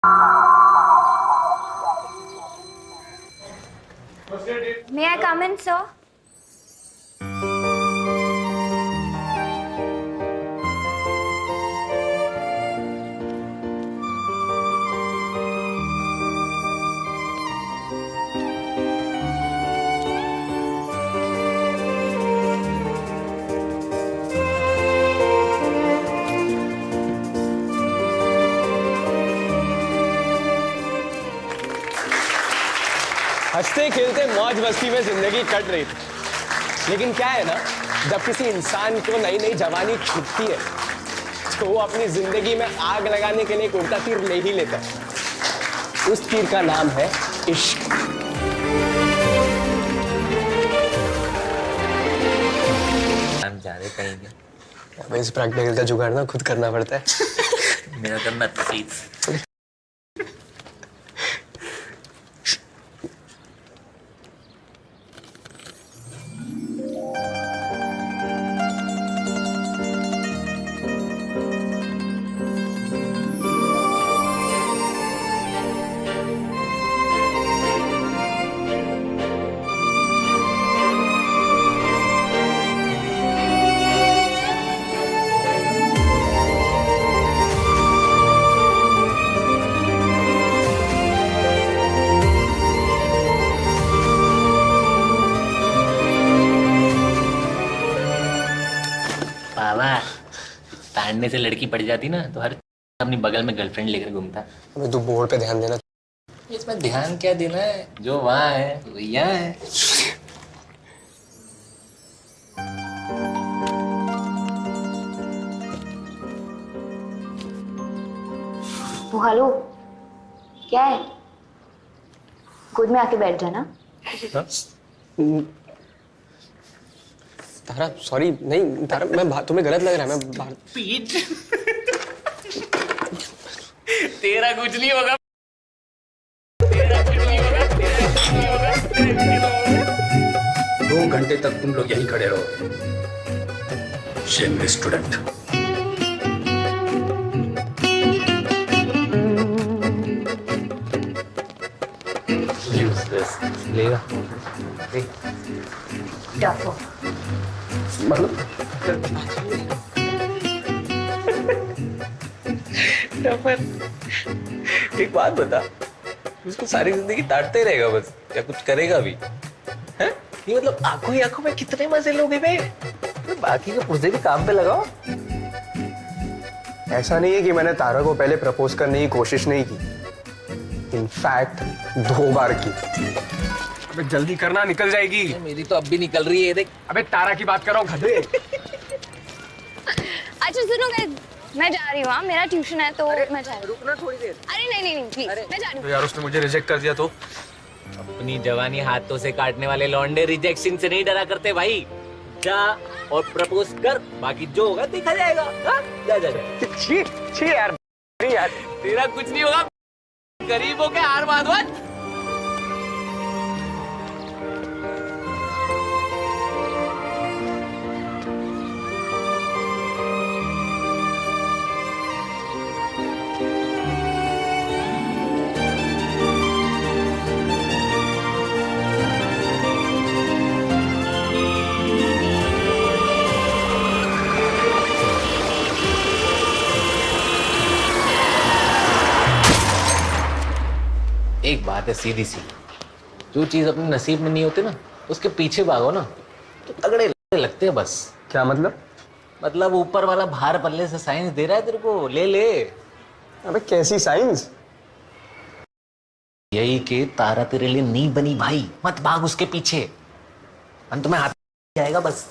May I come in, sir? हंसते खेलते मौज मस्ती में जिंदगी कट रही थी, लेकिन क्या है ना, जब किसी इंसान को नई नई जवानी छुटती है तो वो अपनी जिंदगी में आग लगाने के लिए एक उड़ता तीर ले ही लेता है। उस तीर का नाम है इश्क। हम जा रहे कहीं क्या? अब इस प्रैक्टिकल का जुगाड़ ना खुद करना पड़ता है। मेरा करना तो प्लीज। बाबा, ताड़ने से लड़की पड़ जाती ना तो हर अपनी बगल में गर्लफ्रेंड लेकर घूमता। अबे तू बोर्ड पे ध्यान देना। इसमें ध्यान क्या देना है, जो वहाँ है वो यहाँ है। वो हेलो, क्या है? गोद में आके बैठ जाना। तारा सॉरी, नहीं तारा, मैं तुम्हें गलत लग रहा है, मैं बाहर। पीठ तेरा कुछ नहीं होगा, तेरा कुछ नहीं होगा, तेरा कुछ नहीं होगा, तेरा कुछ नहीं होगा। 2 घंटे तक तुम लोग यहीं खड़े रहो। Shameless student. लेगा डफो। मतलब एक बात बता, उसको सारी जिंदगी ताड़ते रहेगा बस या कुछ करेगा भी है? ये मतलब आंखों ही आंखों में कितने मजे लोगे बे? तो बाकी के पुर्जे भी काम पे लगाओ। ऐसा नहीं है कि मैंने तारा को पहले प्रपोज करने की कोशिश नहीं की, इनफैक्ट 2 बार की। अबे जल्दी करना, निकल जाएगी। मेरी तो अब भी निकल रही है, देख। अबे तारा की बात कर रहा हूँ, गधे। अच्छा सुनो guys, मैं जा रही हूँ। हाँ, मेरा ट्यूशन है तो मैं जा रही हूँ। रुकना थोड़ी देर। अरे नहीं प्लीज, मैं जा रही हूँ। तो यार उसने मुझे रिजेक्ट कर दिया तो? अपनी जवानी हाथों से काटने वाले लौंडे रिजेक्शन से नहीं डरा करते भाई। जा और प्रपोज कर, बाकी जो होगा देखा जाएगा। हाँ? जा जा जा। छी यार, तेरा कुछ नहीं होगा, गरीबों के हार माधवन। एक बात है सीधी सी, जो चीज अपने नसीब में नहीं होती ना, उसके पीछे भागो ना तो तगड़े लगते हैं बस। क्या मतलब? मतलब ऊपर वाला भार पल्ले से साइंस दे रहा है तेरे को, ले ले। अबे कैसी साइंस? यही कि तारा तेरे लिए नहीं बनी भाई, मत भाग उसके पीछे, अंत में हाथ जाएगा बस।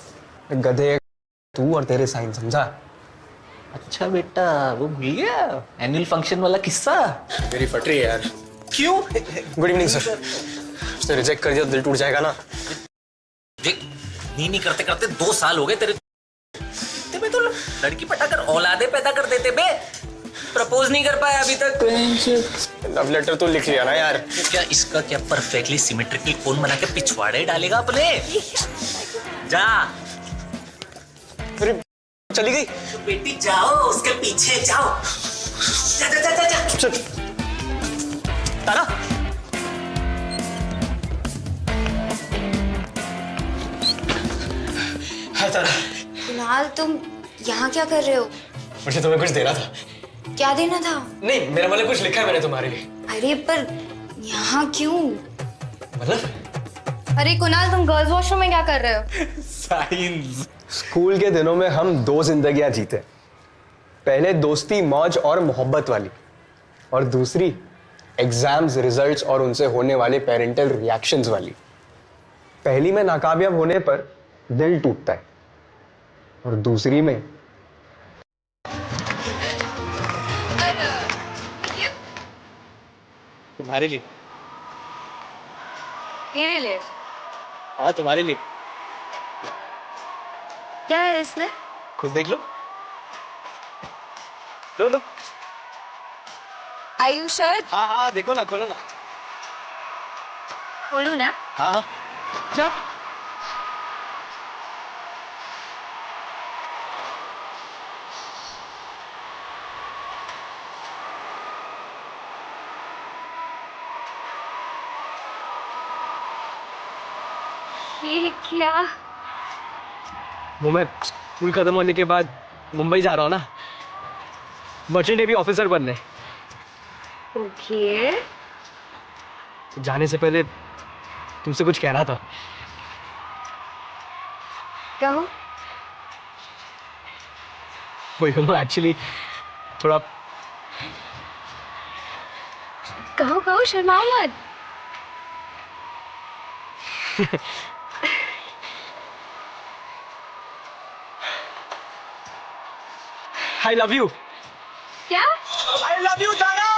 गधे, तू और तेरे साइंस, समझा? अच्छा बेटा, वो भूल गया एनुअल फंक्शन वाला किस्सा? मेरी फट रही है यार। क्यों? Good evening sir. उसने रिजेक्ट कर दिया तो दिल टूट जाएगा ना। नहीं करते करते 2 साल हो गए तेरे तो लड़की पटाकर औलादे पैदा कर देते बे। प्रपोज नहीं कर पाया अभी तक। लव लेटर तो लिख लिया ना यार। क्या इसका क्या परफेक्टली सिमेट्रिकल कोन बना के पिछवाड़े डालेगा अपने? जा। फिर चली गई तो बेटी जाओ, उसके पीछे जाओ। जा जा जा जा, जा। तारा, हाय तारा। कुणाल, तुम यहाँ क्या कर रहे हो? मुझे तुम्हें कुछ देना था। क्या देना था? नहीं, मेरा मतलब कुछ लिखा है मैंने तुम्हारे लिए। अरे पर यहाँ क्यों? मतलब? अरे कुणाल, तुम गर्ल्स वॉशरूम में क्या कर रहे हो? साइंस। स्कूल के दिनों में हम 2 जिंदगियां जीते। पहले दोस्ती, मौज और मोहब्बत वाली, और दूसरी एग्जाम्स, रिजल्ट्स और उनसे होने वाले पेरेंटल रिएक्शंस वाली। पहली में नाकामयाब होने पर दिल टूटता है, और दूसरी में तुम्हारे लिए। मेरे लिए? हाँ, तुम्हारे लिए। क्या है इसमें? खुद देख लो। लो लो। Are you sure? हाँ हाँ, देखो ना, खोलो ना। खोलूं ना? हाँ हाँ, चल। ये क्या? वो मैं स्कूल खत्म होने के बाद मुंबई जा रहा हूँ ना, मर्चेंट नेवी ऑफिसर बनने। ओके। जाने से पहले तुमसे कुछ कहना था। कहो। वो एक्चुअली थोड़ा। कहो कहो, शर्माओ मत। I love you। क्या? I love you, तारा।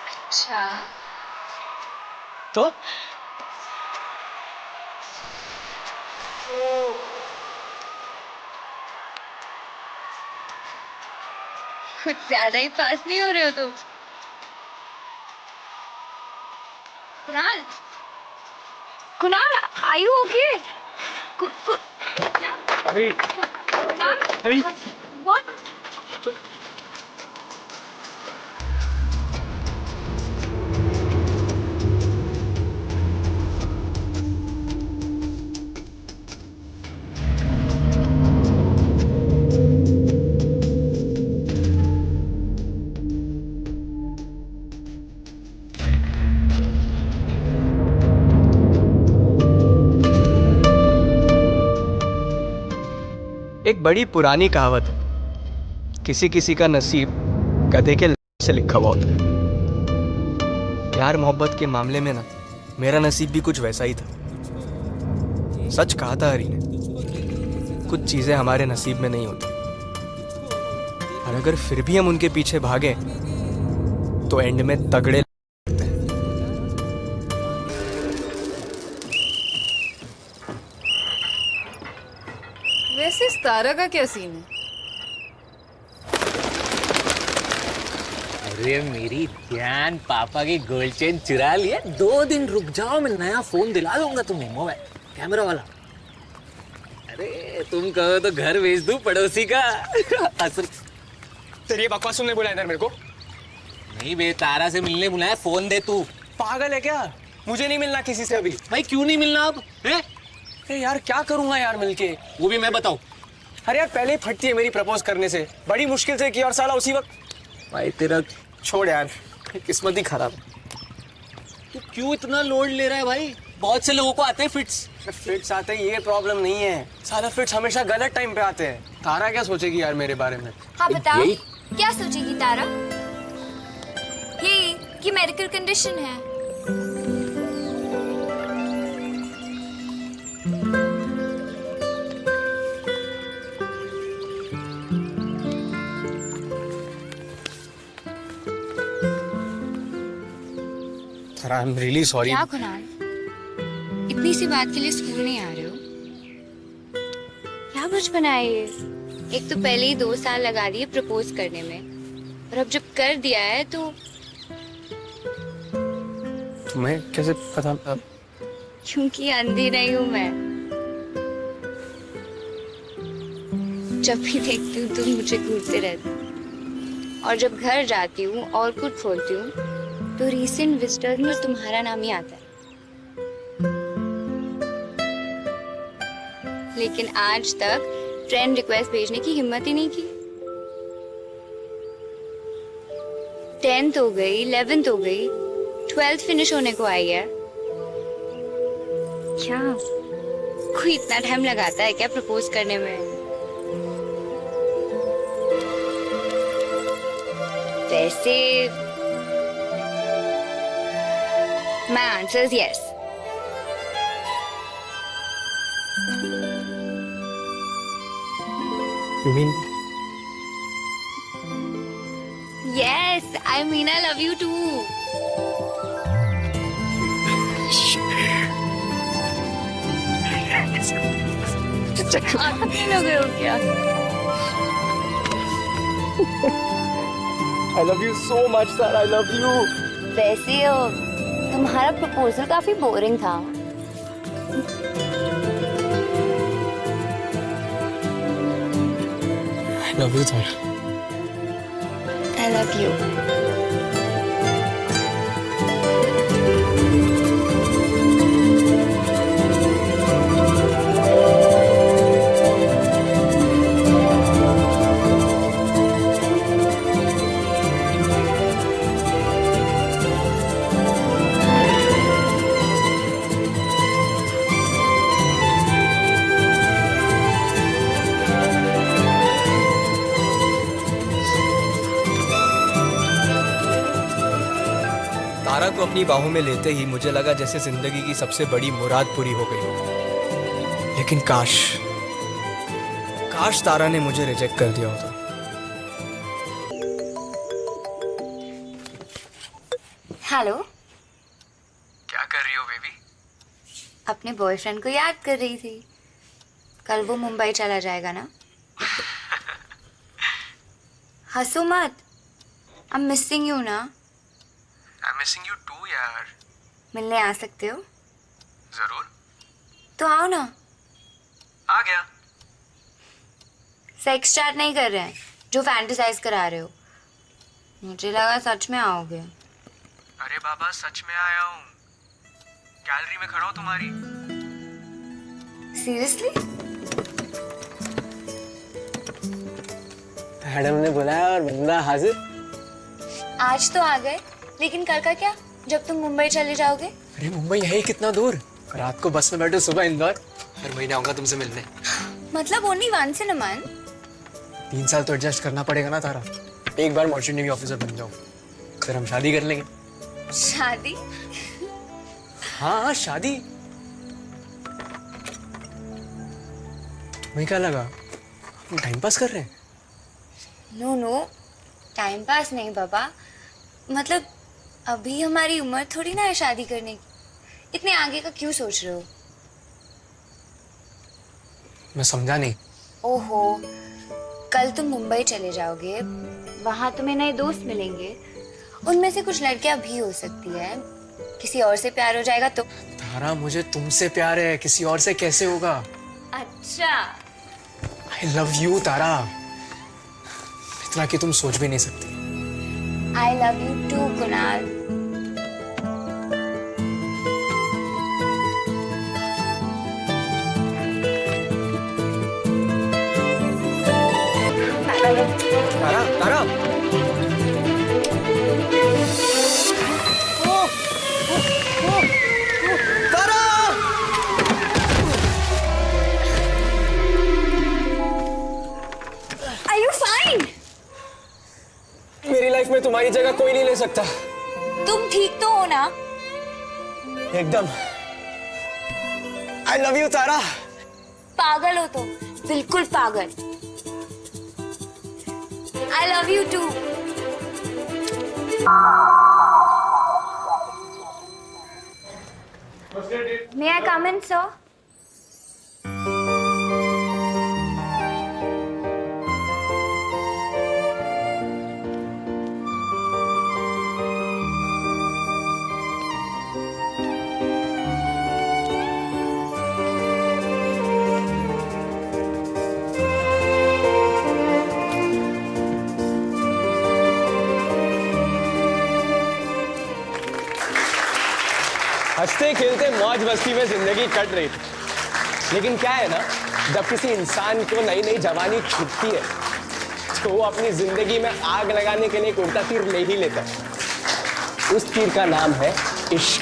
अच्छा। तो कुछ ज्यादा ही पास नहीं हो रहे हो तुम। Kunal, Kunal, are you okay? अभी अभी What? एक बड़ी पुरानी कहावत है, किसी किसी का नसीब गधे के से लिखा हुआ होता है। प्यार मोहब्बत के मामले में ना, मेरा नसीब भी कुछ वैसा ही था। सच कहा था हरी ने, कुछ चीजें हमारे नसीब में नहीं होती, और अगर फिर भी हम उनके पीछे भागे तो एंड में तगड़े। वैसे इस तारा का क्या सीन है? अरे मेरी ध्यान, पापा की गोल्ड चेन चुरा लिया। 2 दिन रुक जाओ, मैं नया फोन दिला दूंगा तुम्हें, मोबाइल कैमरा वाला। अरे तुम कहो तो घर भेज दूं पड़ोसी का। असल तेरी बकवास सुनने बुलाया इधर मेरे को? नहीं बे, तारा से मिलने बुलाया, फोन दे तू। पागल है क्या? मुझे नहीं मिलना किसी से अभी। भाई क्यों नहीं मिलना अब? हैं? यार क्या करूंगा यार मिलके? वो भी मैं बताऊं? अरे यार पहले ही फटती है मेरी प्रपोज करने से, बड़ी मुश्किल से की और साला उसी वक्त। भाई तेरा छोड़ यार, किस्मत ही खराब। तू क्यों इतना लोड ले रहा है भाई? बहुत से लोगों को आते हैं फिट्स। फिट्स आते हैं, ये प्रॉब्लम नहीं है। साला फिट्स हमेशा गलत टाइम पे आते हैं। तारा क्या सोचेगी यार मेरे बारे में? हाँ बताओ, यही- क्या सोचेगी तारा? ये मेडिकल कंडीशन है। I am really sorry. क्या कुणाल, इतनी सी बात के लिए स्कूल नहीं आ रहे हो? क्या बचपन है ये? एक तो पहले ही 2 साल लगा दिए प्रपोज करने में, और अब जब कर दिया है तो तुम्हें कैसे पता? क्योंकि अंधी नहीं हूं मैं। जब भी देखती हूँ तुम मुझे घूरते रहते। और जब घर जाती हूँ और कुछ खोलती हूँ तो रीसेंट विजिटर में तुम्हारा नाम ही आता है। लेकिन आज तक फ्रेंड रिक्वेस्ट भेजने की हिम्मत ही नहीं की। 10th हो गई, 11th हो गई, 12th फिनिश होने को आई है। क्या कोई इतना टाइम लगाता है क्या प्रपोज करने में? वैसे my answer is yes. You mean? Yes, I mean I love you too. आंखें लगे हो क्या? I love you so much, sir. I love you. वैसे तुम्हारा प्रपोजल काफी बोरिंग था। I love you, sir. I love you. तारा को अपनी बाहों में लेते ही मुझे लगा जैसे जिंदगी की सबसे बड़ी मुराद पूरी हो गई। लेकिन काश काश तारा ने मुझे रिजेक्ट कर दिया होता। हेलो, क्या कर रही हो बेबी? अपने बॉयफ्रेंड को याद कर रही थी। कल वो मुंबई चला जाएगा ना। हंसो मत, आई एम मिसिंग यू ना। I am missing you too यार। मिलने आ सकते हो? जरूर। तो आओ ना। आ गया। सेक्स चैट नहीं कर रहे हैं जो फैंटेसाइज करा रहे हो। मुझे लगा सच में आओगे। अरे बाबा सच में आया हूँ। गैलरी में खड़ा हूँ तुम्हारी। सीरियसली? मैडम ने बुलाया और बंदा हाजिर। आज तो आ गए, लेकिन कल का क्या, जब तुम मुंबई चले जाओगे? अरे मुंबई है ही कितना दूर। रात को बस में बैठो, सुबह इंदौर। हर महीने आऊंगा तुमसे मिलने। मतलब only once in a month? 3 साल तो एडजस्ट करना पड़ेगा ना तारा। एक बार मर्चेंट नेवी ऑफिसर बन जाओ, फिर हम शादी कर लेंगे। शादी? हाँ शादी। तुम्हें क्या लगा हम टाइम पास कर रहे हैं? नो नो, टाइम पास नहीं बाबा। मतलब अभी हमारी उम्र थोड़ी ना है शादी करने की। इतने आगे का क्यों सोच रहे हो? मैं समझा नहीं। ओहो, कल तुम मुंबई चले जाओगे, वहां तुम्हें नए दोस्त मिलेंगे। उनमें से कुछ लड़कियां भी हो सकती है, किसी और से प्यार हो जाएगा तो। तारा मुझे तुमसे प्यार है, किसी और से कैसे होगा? अच्छा, आई लव यू तारा, इतना कि तुम सोच भी नहीं सकती। I love you too Kunal. Tara Tara Are you fine? मेरी लाइफ में तुम्हारी जगह कोई नहीं ले सकता। तुम ठीक तो हो ना? एकदम। I love you Tara. पागल हो तुम, बिल्कुल पागल। I love you too. May I come in, sir? हंसते खेलते मौज मस्ती में जिंदगी कट रही थी, लेकिन क्या है ना, जब किसी इंसान को नई नई जवानी छूटती है तो वो अपनी जिंदगी में आग लगाने के लिए एक उल्टा तीर ले ही लेता है। उस तीर का नाम है इश्क।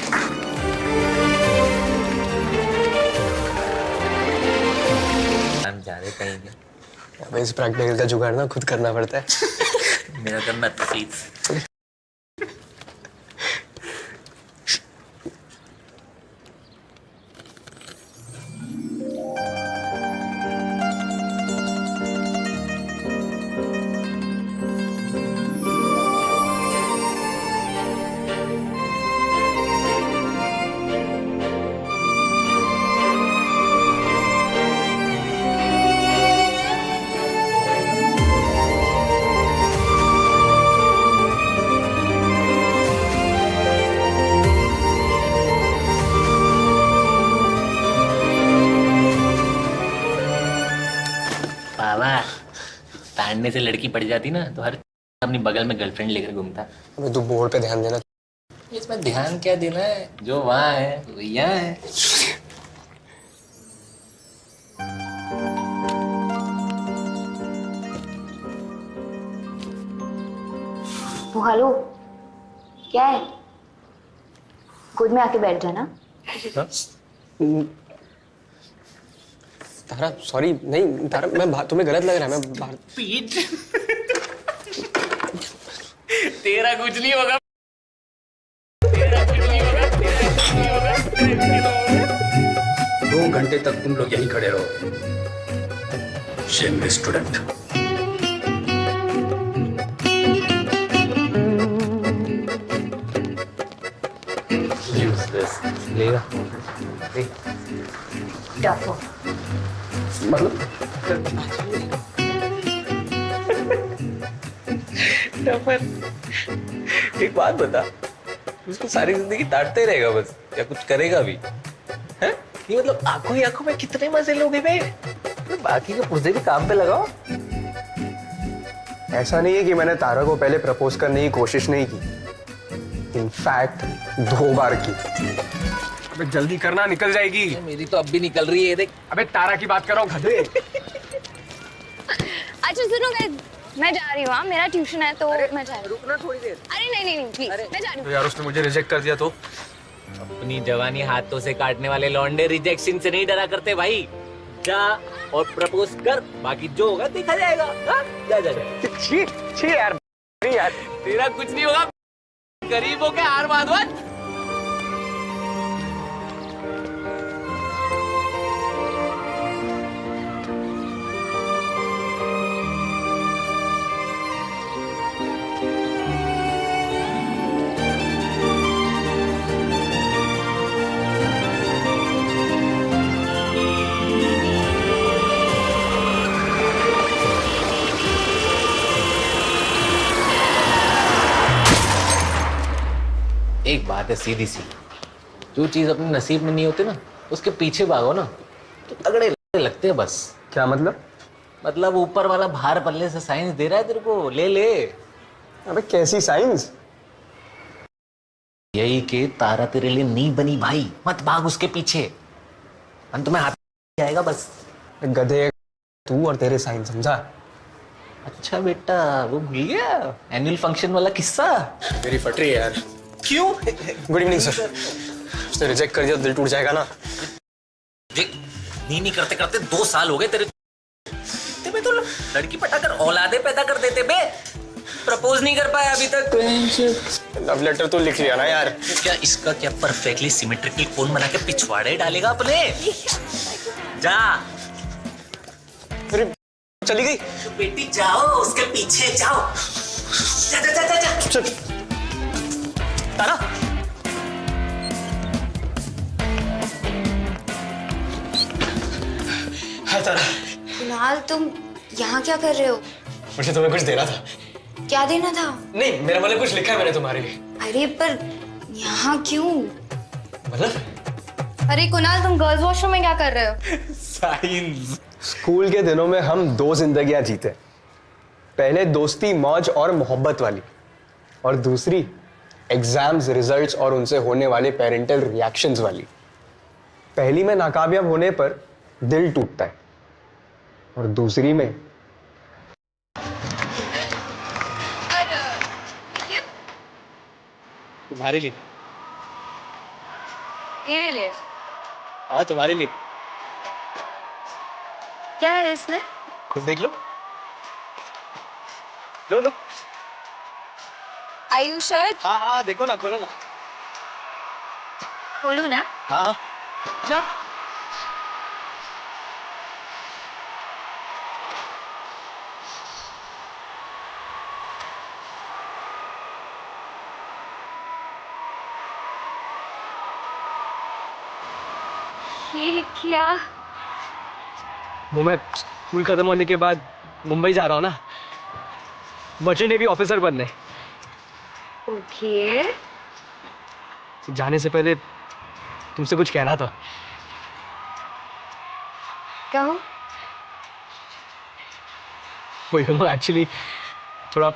हम जा रहे कहीं के? अब इस प्रैक्टिकल का जुगाड़ ना खुद करना पड़ता है। मेरा करना तफीज। बाबा, ताड़ने से लड़की पड़ जाती ना तो हर अपनी बगल में गर्लफ्रेंड लेकर घूमता। अबे तू बोर्ड पे ध्यान देना। इसमें ध्यान क्या देना है, जो वहाँ है वही यहाँ है। वो हेलो, क्या है? गोद में आके बैठ जाना। तारा सॉरी, नहीं तारा, मैं तुम्हें गलत लग रहा है, मैं बाहर। पीठ तेरा कुछ नहीं होगा, तेरा कुछ नहीं होगा, तेरा कुछ नहीं होगा, तेरा कुछ नहीं होगा। 2 घंटे तक तुम लोग यहीं खड़े रहो। Shameless student. लेगा मतलब एक बात बता, उसको सारी जिंदगी डांटते रहेगा बस या कुछ करेगा भी है? ये मतलब आंखों ही आंखों में कितने मजे लोगे बे? तो बाकी के पुर्जे भी काम पे लगाओ। ऐसा नहीं है कि मैंने तारा को पहले प्रपोज करने की कोशिश नहीं की, इनफैक्ट 2 बार की। अबे जल्दी करना, निकल जाएगी। मेरी तो अब भी निकल रही है, देख। अबे तारा की बात कर रहा हूँ, गधे। अच्छा सुनो guys, मैं जा रही हूँ। हाँ, मेरा ट्यूशन है तो मैं जा रही हूँ। रुकना थोड़ी देर। अरे नहीं नहीं नहीं प्लीज, मैं जा रही हूँ। तो यार उसने मुझे रिजेक्ट कर दिया तो? अपनी जवानी हाथों से काटने वाले लौंडे रिजेक्शन से नहीं डरा करते भाई। जा और प्रपोज कर, बाकी जो होगा देखा जाएगा। हाँ? जा जा जा। छी छी यार, यार तेरा कुछ नहीं होगा, गरीब हो के हार मान मत। एक बात है सीधी सी, जो चीज अपने नसीब में नहीं होती ना, उसके पीछे भागो ना तो तगड़े लगते हैं बस। क्या मतलब? मतलब ऊपर वाला भार पल्ले से साइंस दे रहा है तेरे को, ले ले। अबे कैसी साइंस? यही कि तारा तेरे लिए नहीं बनी भाई, मत भाग उसके पीछे, अंत में हाथ आएगा बस। गधे तू और तेरे साइंस, समझा? अच्छा बेटा, वो भूल गया एनुअल फंक्शन वाला किस्सा? मेरी फट रही है यार। क्यों? Good evening sir. उसने रिजेक्ट कर दिया, दिल टूट जाएगा ना। नहीं करते करते 2 साल हो गए तेरे तो लड़की पटाकर औलादे पैदा कर देते बे। प्रपोज नहीं कर पाया अभी तक। लव लेटर तो लिख लिया ना यार। क्या इसका क्या परफेक्टली सिमेट्रिकल कोन बना के पिछवाड़े डालेगा अपने? जा। अरे चली गई। तो बेटी जाओ, उसके पीछे जाओ। जा जा जा जा, जा। चल। तारा हाय तारा। कुणाल, तुम यहाँ क्या कर रहे हो? मुझे तुम्हें कुछ देना था। क्या देना था? नहीं, मेरा मतलब कुछ लिखा है मैंने तुम्हारे लिए। अरे पर यहाँ क्यों? मतलब? अरे कुणाल, तुम गर्ल्स वॉशरूम में क्या कर रहे हो? साइंस। स्कूल के दिनों में हम 2 जिंदगियां जीते। पहले दोस्ती, मौज और मोहब्बत वाली, और दूसरी एग्जाम्स, रिजल्ट्स और उनसे होने वाले पेरेंटल रिएक्शंस वाली। पहली में नाकामयाब होने पर दिल टूटता है और दूसरी में तुम्हारे लिए। ये ले। हाँ, तुम्हारे लिए। क्या है इसमें? खुद देख लो। लो लो। आयु शायद हाँ हाँ, देखो ना, खोलो ना। खोलू ना? हाँ लो। ये क्या? वो मैं स्कूल खत्म होने के बाद मुंबई जा रहा हूँ ना, मर्चेंट नेवी ऑफिसर बनने। ओके। जाने से पहले तुमसे कुछ कहना था। कहो। वो एक्चुअली थोड़ा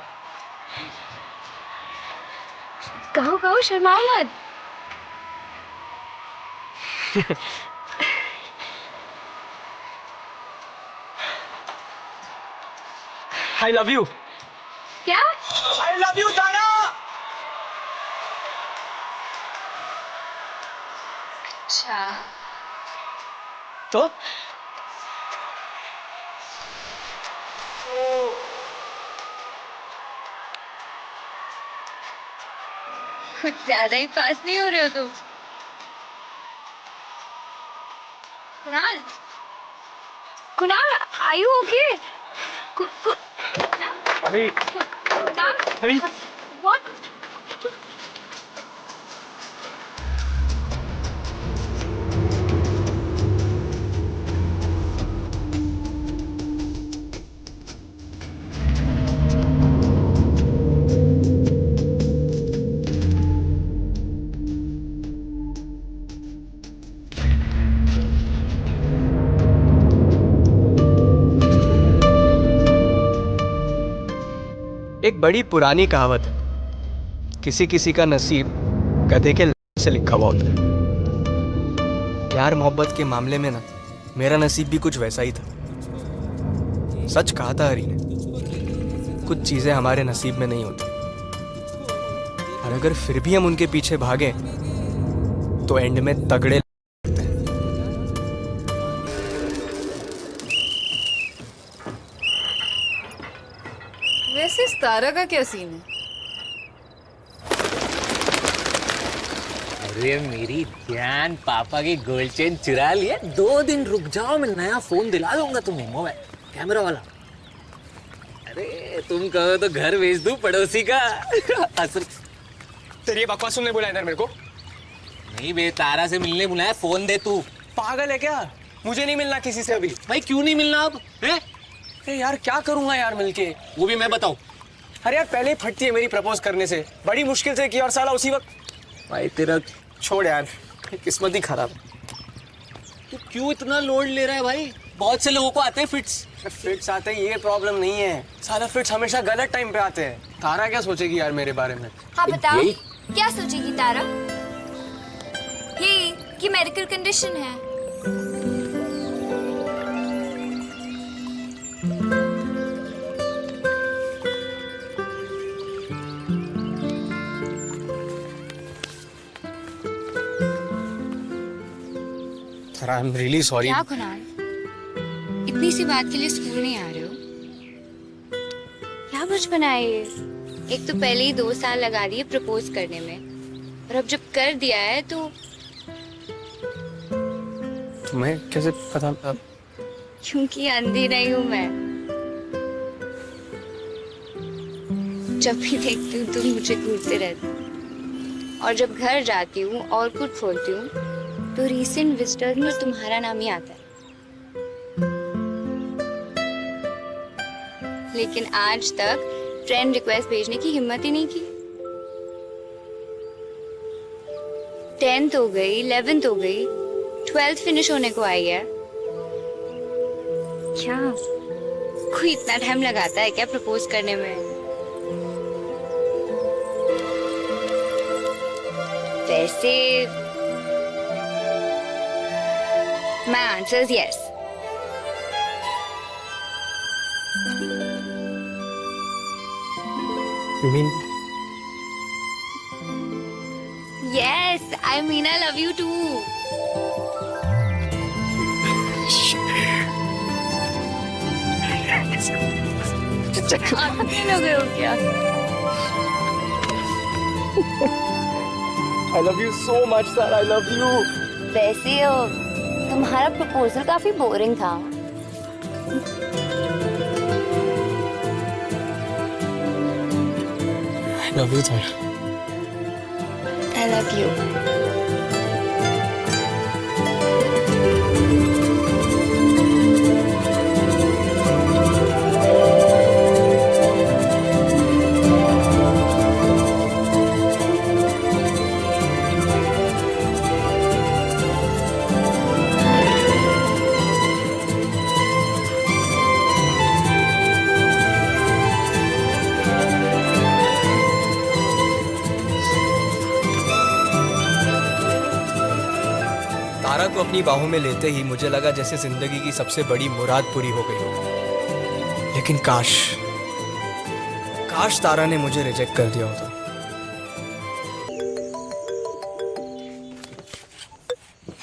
कहो कहो, शर्माओ मत। आई लव यू। क्या? आई लव यू तारा। अच्छा। तो कुछ ज्यादा ही पास नहीं हो रहे हो तुम। Kunal, Kunal, are you okay? अभी कुणाल, अभी what? एक बड़ी पुरानी कहावत, किसी किसी का नसीब गधे के से लिखा हुआ होता है। प्यार मोहब्बत के मामले में ना, मेरा नसीब भी कुछ वैसा ही था। सच कहा था हरी ने, कुछ चीजें हमारे नसीब में नहीं होती, और अगर फिर भी हम उनके पीछे भागे तो एंड में तगड़े लगते हैं। वैसे इस तारा का क्या सीन है? अरे मेरी जान, पापा की गोल्ड चेन चुरा लिया। 2 दिन रुक जाओ, मैं नया फोन दिला दूंगा तुम्हें, मोबाइल कैमरा वाला। अरे तुम कहो तो घर भेज दूं पड़ोसी का। असल तेरी ये बकवास सुनने बुलाया इधर मेरे को? नहीं बे, तारा से मिलने बुलाया, फोन दे तू। पागल है क्या? मुझे नहीं मिलना किसी से अभी। भाई क्यों नहीं मिलना अब? हैं? अरे यार क्या करूंगा यार मिलके? वो भी मैं बताऊं? अरे यार पहले ही फटती है मेरी प्रपोज करने से, बड़ी मुश्किल से की और साला उसी वक्त। भाई तेरा छोड़ यार, किस्मत ही खराब। तू क्यों इतना लोड ले रहा है भाई? बहुत से लोगों को आते हैं फिट्स। फिट्स आते हैं, ये प्रॉब्लम नहीं है। साला फिट्स हमेशा गलत टाइम पे आते हैं। तारा क्या सोचेगी यार मेरे बारे में? हाँ बताओ, यही? क्या सोचेगी तारा? ये कि मेडिकल कंडीशन है। I am really sorry. क्या कुणाल, इतनी सी बात के लिए स्कूल नहीं आ रहे हो? क्या बचपना है ये? एक तो पहले ही 2 साल लगा दिए प्रपोज करने में, और अब जब कर दिया है तो तुम्हें कैसे पता? क्योंकि अंधी नहीं हूं मैं। जब भी देखती हूँ तुम मुझे घूरते रहते हो, और जब घर जाती हूँ और कुछ खोलती हूँ तो रीसेंट विजिटर में तुम्हारा नाम ही आता है। लेकिन आज तक फ्रेंड रिक्वेस्ट भेजने की हिम्मत ही नहीं की। 10th हो गई, 11th हो गई, 12th फिनिश होने को आई है। क्या कोई इतना टाइम लगाता है क्या प्रपोज करने में? वैसे my answer is yes. You mean Yes, I mean I love you too. आप हो गए हो क्या? I love you so much, Tara. I love you. वैसे तुम्हारा प्रपोजल काफी बोरिंग था. I love you, Tara. I love you. तारा को अपनी बाहों में लेते ही मुझे लगा जैसे जिंदगी की सबसे बड़ी मुराद पूरी हो गई हो। लेकिन काश तारा ने मुझे रिजेक्ट कर दिया होता।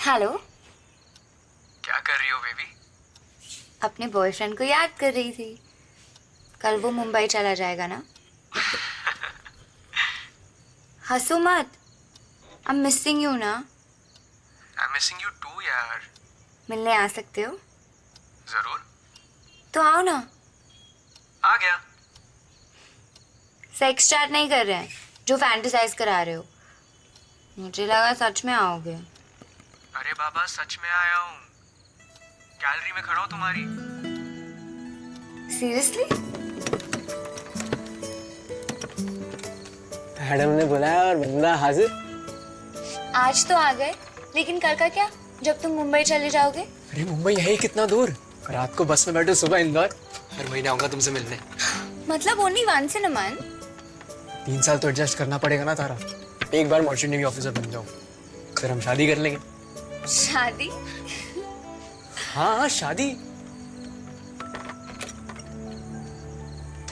हेलो. क्या कर रही हो बेबी? अपने बॉयफ्रेंड को याद कर रही थी. कल वो मुंबई चला जाएगा ना. हंसो मत. I'm missing you ना. I'm missing you too यार. मिलने आ सकते हो? जरूर. तो आओ ना. आ गया. सेक्स चैट नहीं कर रहे हैं जो फैंटेसाइज करा रहे हो. मुझे लगा सच में आओगे. अरे बाबा सच में आया हूँ. गैलरी में खड़ा हूँ तुम्हारी. सीरियसली? मैडम ने बुलाया और बंदा हाजिर. आज तो आ गए, लेकिन कल का क्या जब तुम मुंबई चले जाओगे? अरे मुंबई है ही कितना दूर. रात को बस में बैठो, सुबह इंदौर. हर महीने आऊंगा तुमसे मिलने. मतलब only once in a month? 3 साल तो एडजस्ट करना पड़ेगा ना तारा. एक बार मर्चेंट नेवी ऑफिसर बन जाओ, फिर हम शादी कर लेंगे. शादी? हाँ शादी.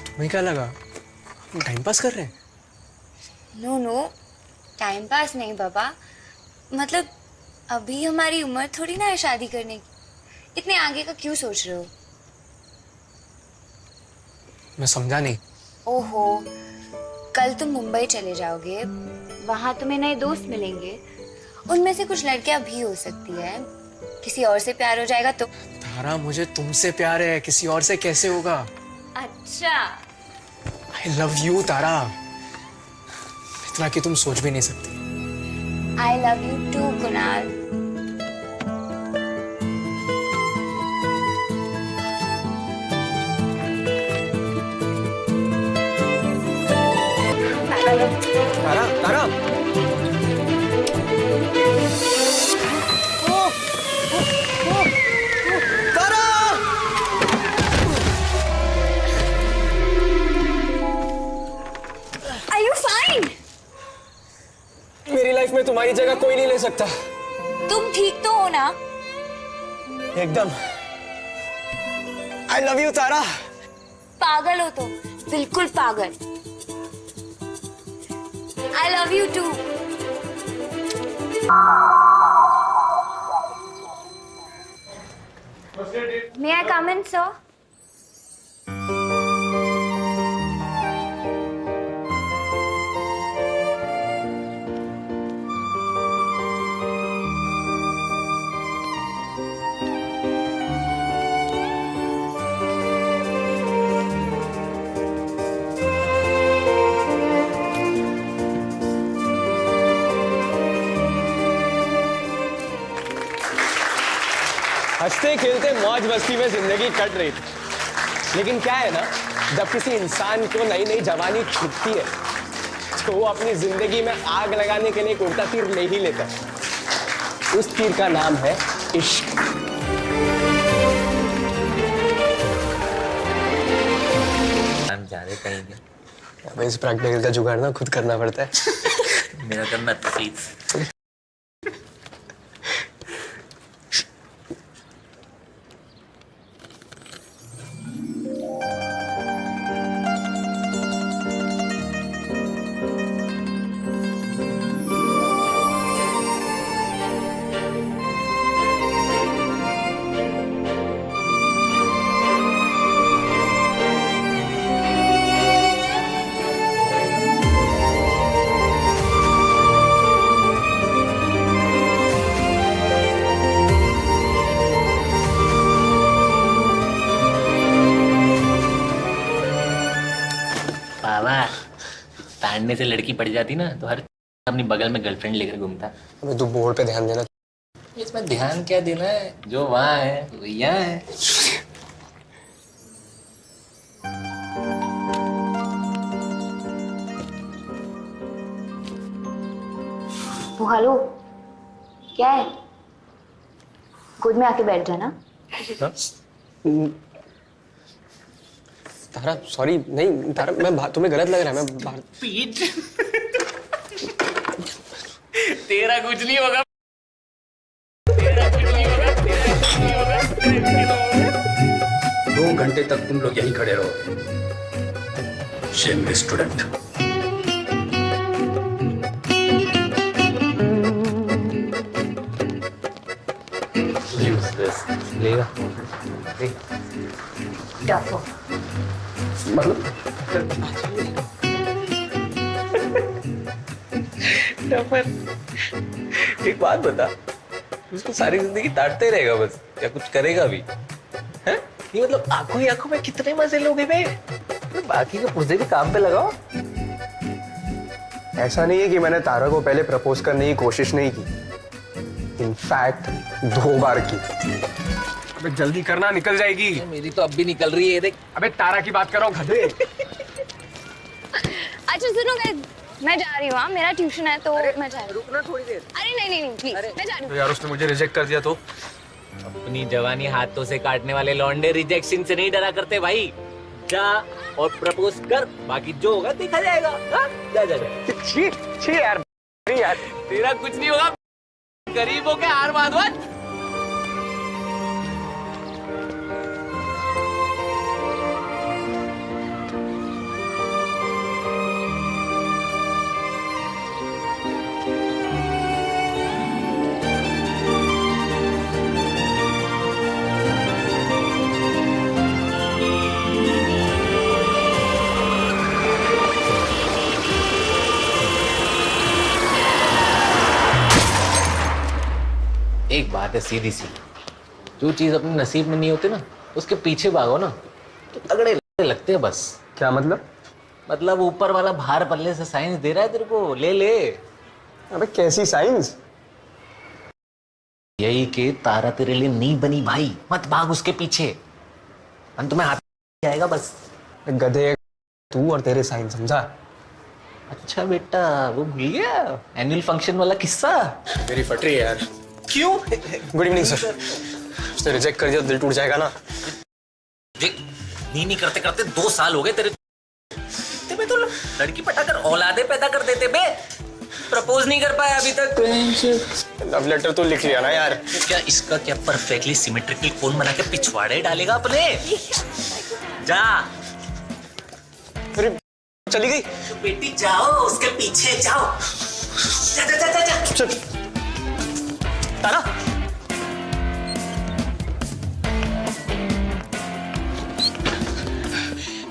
तुम्हें क्या लगा हम टाइम पास कर रहे हैं? नो, टाइम पास नहीं बाबा. मतलब अभी हमारी उम्र थोड़ी ना है शादी करने की. इतने आगे का क्यों सोच रहे हो? मैं समझा नहीं. ओहो, कल तुम मुंबई चले जाओगे, वहां तुम्हें नए दोस्त मिलेंगे. उनमें से कुछ लड़कियां भी हो सकती है. किसी और से प्यार हो जाएगा तो? तारा मुझे तुमसे प्यार है, किसी और से कैसे होगा? अच्छा. I love you Tara. इतना कि तुम सोच भी नहीं सकती. I love you too Kunal. Tara Tara. Tara. Are you fine? मेरी लाइफ में तुम्हारी जगह कोई नहीं ले सकता. तुम ठीक तो हो ना? एकदम. I love you Tara. पागल हो तुम, बिल्कुल पागल. I love you too. May I come in, sir? हंसते खेलते मौज मस्ती में जिंदगी कट रही थी. लेकिन क्या है ना, जब किसी इंसान को नई नई जवानी छुटती है तो वो अपनी जिंदगी में आग लगाने के लिए एक उल्टा तीर ले ही लेता है. उस तीर का नाम है इश्क. हम जा रहे कहीं. इस प्रैक्टिकल का जुगाड़ ना खुद करना पड़ता है. मेरा करना प्लीज। बाबा, ताड़ने से लड़की पड़ जाती ना तो हर अपनी बगल में गर्लफ्रेंड लेकर घूमता। अबे तू बोर्ड पे ध्यान देना। इसमें ध्यान क्या देना है, जो वहाँ है वो यहाँ है। वो हेलो, क्या है? गोद में आके बैठ जाना। तारा सॉरी, नहीं तारा, मैं तुम्हें गलत लग रहा है, मैं बाहर। पीठ तेरा कुछ नहीं होगा, तेरा कुछ नहीं होगा, तेरा कुछ नहीं होगा, तेरा कुछ नहीं होगा। 2 घंटे तक तुम लोग यहीं खड़े रहोगे। Shameless student. लेगा मतलब एक बात बता, उसको सारी जिंदगी ताड़ते रहेगा बस या कुछ करेगा भी है? ये मतलब आंखों ही आंखों में कितने मजे लोगे बे, तो बाकी के पुर्जे भी काम पे लगाओ। ऐसा नहीं है कि मैंने तारा को पहले प्रपोज करने की कोशिश नहीं की, इनफैक्ट 2 बार की। अबे जल्दी करना, निकल जाएगी। मेरी तो अब भी निकल रही है, देख। अबे तारा की बात कर रहा हूँ, गधे। अच्छा सुनो guys, मैं जा रही हूँ। हाँ, मेरा ट्यूशन है तो मैं जा रही हूँ। रुकना थोड़ी देर। अरे नहीं प्लीज, मैं जा रही हूँ। यार उसने मुझे रिजेक्ट कर दिया तो? अपनी जवानी हाथों से काटने वाले लौंडे रिजेक्शन से नहीं डरा करते भाई। जा और प्रपोज कर, बाकी जो होगा देखा जाएगा। हाँ? जा जा जा। छी यार, यार तेरा कुछ नहीं होगा, गरीबों के हार माधवन। एक बात है सीधी सी, जो चीज अपने नसीब में नहीं होती ना, उसके पीछे भागो ना तो तगड़े लगते हैं बस। क्या मतलब? मतलब ऊपर वाला भार पल्ले से साइंस दे रहा है तेरे को, ले ले। अबे कैसी साइंस? यही कि तारा तेरे लिए नहीं बनी भाई, मत भाग उसके पीछे, अंत में हाथ जाएगा बस। गधे, तू और तेरे साइंस, समझा? अच्छा बेटा, वो भूल गया एनुअल फंक्शन वाला किस्सा। मेरी फट रही है यार। क्यों? Good evening sir. उसने रिजेक्ट कर दिया, दिल टूट जाएगा ना। नहीं करते करते 2 साल हो गए तेरे तो लड़की पटाकर औलादे पैदा कर देते बे। प्रपोज नहीं कर पाया अभी तक। लव लेटर तो लिख लिया ना यार। क्या इसका क्या परफेक्टली सिमेट्रिकल कोन बना के पिछवाड़े डालेगा अपने? जा। अरे चली गई। तो बेटी जाओ, उसके पीछे जाओ। जा जा जा जा, जा। चल। तारा,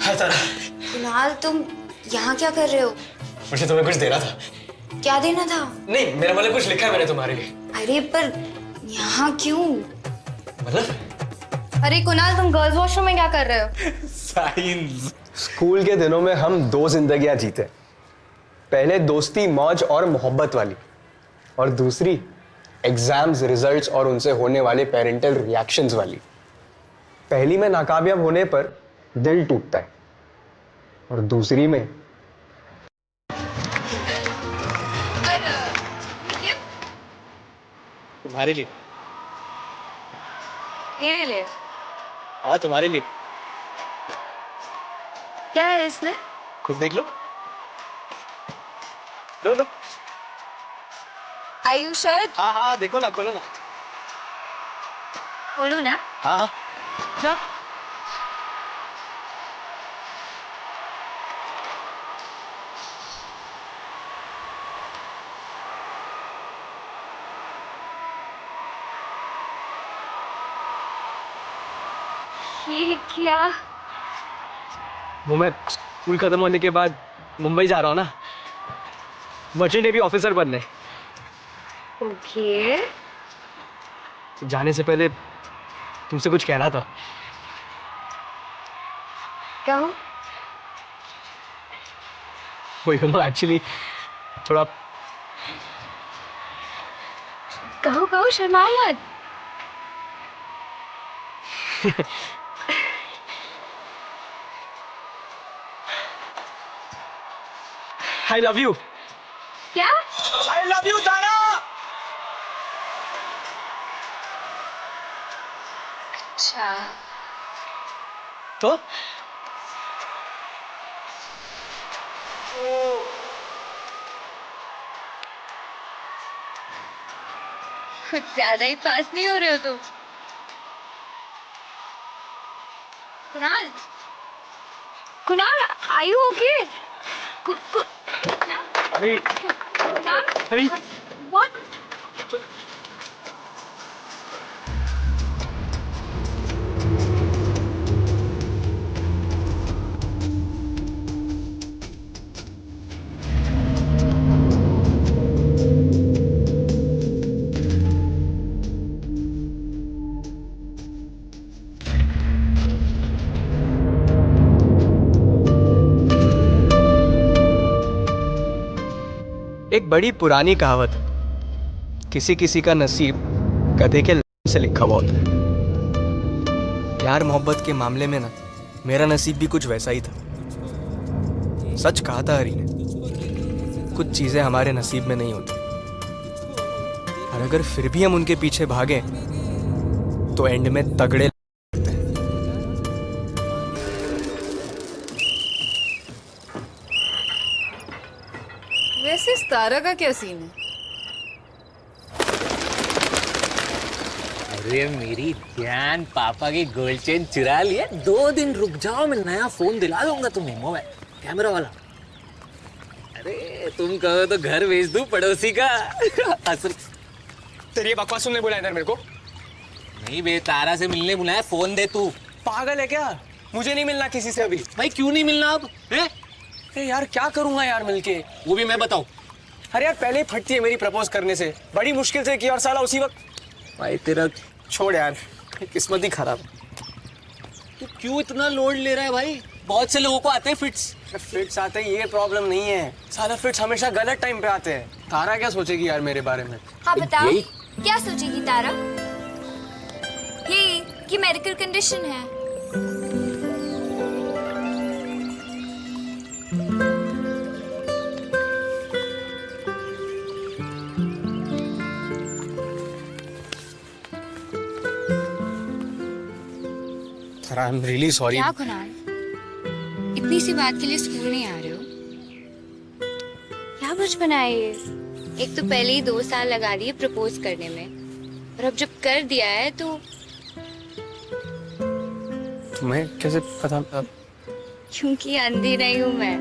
हाय तारा। कुणाल, तुम यहाँ क्या कर रहे हो? मुझे तुम्हें कुछ देना था। क्या देना था? नहीं, मेरा मतलब कुछ लिखा है मैंने तुम्हारे लिए। अरे पर यहाँ क्यों? मतलब? अरे कुणाल, तुम गर्ल्स वॉशरूम में क्या कर रहे हो? साइंस। स्कूल के दिनों में हम 2 जिंदगियां जीते। पहले दोस्ती, मौज और मोहब्बत वाली, और दूसरी एग्जाम्स, रिजल्ट्स और उनसे होने वाले पेरेंटल रिएक्शंस वाली। पहली में नाकामयाब होने पर दिल टूटता है, और दूसरी में तुम्हारे लिए। मेरे लिए? हाँ, तुम्हारे लिए। क्या है इसमें? खुद देख लो। लो लो। आयुषद हाँ हाँ देखो ना, खोलो ना। बोलू ना। हाँ हाँ क्या? ये क्या? वो मैं स्कूल खत्म होने के बाद मुंबई जा रहा हूँ ना, मर्चेंट नेवी ऑफिसर बनने। ओके। जाने से पहले तुमसे कुछ कहना था। कहो। वो यू नो एक्चुअली थोड़ा कहो कहो, शर्माओ मत। आई लव यू। क्या? आई लव यू तारा। अच्छा। तो कुछ ज्यादा ही पास नहीं हो रहे हो तुम। Kunal, Kunal, are you okay? अरे कुणाल, अरे what? एक बड़ी पुरानी कहावत, किसी किसी का नसीब गधे के से लिखा हुआ होता है। प्यार मोहब्बत के मामले में ना मेरा नसीब भी कुछ वैसा ही था। सच कहा था हरी ने, कुछ चीजें हमारे नसीब में नहीं होती, और अगर फिर भी हम उनके पीछे भागे तो एंड में तगड़े लगते हैं। वैसे इस तारा का क्या सीन है? अरे मेरी जान, पापा की गोल्ड चेन चुरा लिया। 2 दिन रुक जाओ, मैं नया फोन दिला दूंगा तुम्हें, मोबाइल कैमरा वाला। अरे तुम कहो तो घर भेज दूं पड़ोसी का। असल तेरी ये बकवास सुनने बुलाया इधर मेरे को? नहीं बे, तारा से मिलने बुलाया, फोन दे तू। पागल है क्या? मुझे नहीं मिलना किसी से अभी। भाई क्यों नहीं मिलना अब है? अरे यार क्या करूंगा यार मिलके? वो भी मैं बताऊं? अरे यार पहले ही फटती है मेरी प्रपोज करने से, बड़ी मुश्किल से की और साला उसी वक्त। भाई तेरा छोड़ यार, किस्मत ही खराब। तू क्यों इतना लोड ले रहा है भाई? बहुत से लोगों को आते हैं फिट्स। फिट्स आते हैं, ये प्रॉब्लम नहीं है। साला फिट्स हमेशा गलत टाइम पे आते हैं। तारा क्या सोचेगी यार मेरे बारे में? हाँ बताओ, यही? क्या सोचेगी तारा? ये कि मेडिकल कंडीशन है। I am really sorry. क्या कुणाल, इतनी सी बात के लिए स्कूल नहीं आ रहे हो? क्या बचपन है ये? एक तो पहले ही 2 साल लगा दिए प्रपोज करने में, और अब जब कर दिया है तो तुम्हें कैसे पता? क्योंकि अंधी नहीं हूं मैं।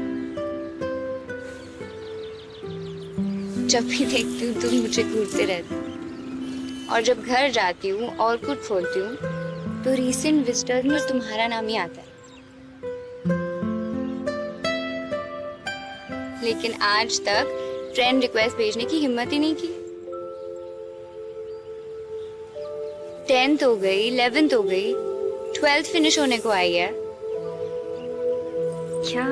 जब भी देखती हूँ तुम मुझे घूरते रहते हो, और जब घर जाती हूँ और कुछ खोलती हूँ तो रीसेंट विजिटर में तुम्हारा नाम ही आता है। लेकिन आज तक फ्रेंड रिक्वेस्ट भेजने की हिम्मत ही नहीं की। 10th हो गई, 11th हो गई, 12th फिनिश होने को आई है। क्या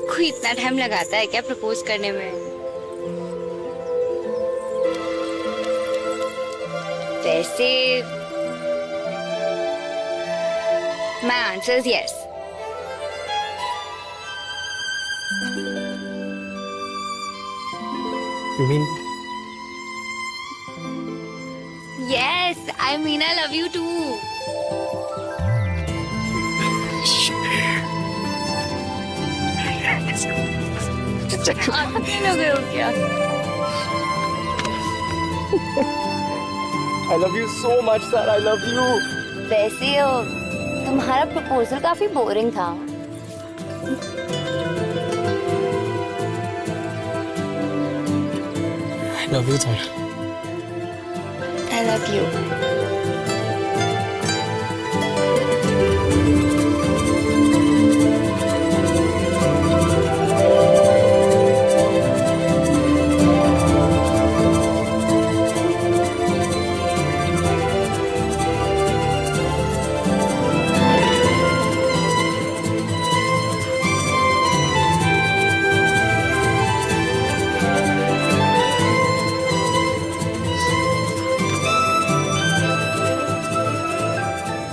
कोई इतना टाइम लगाता है क्या प्रपोज करने में? वैसे my answer is yes. You mean? Yes, I mean I love you too. पागल हो गए हो क्या? I love you so much, Tara. I love you. वैसे तुम्हारा प्रपोजल काफी बोरिंग था। I love you, Tara. I love you।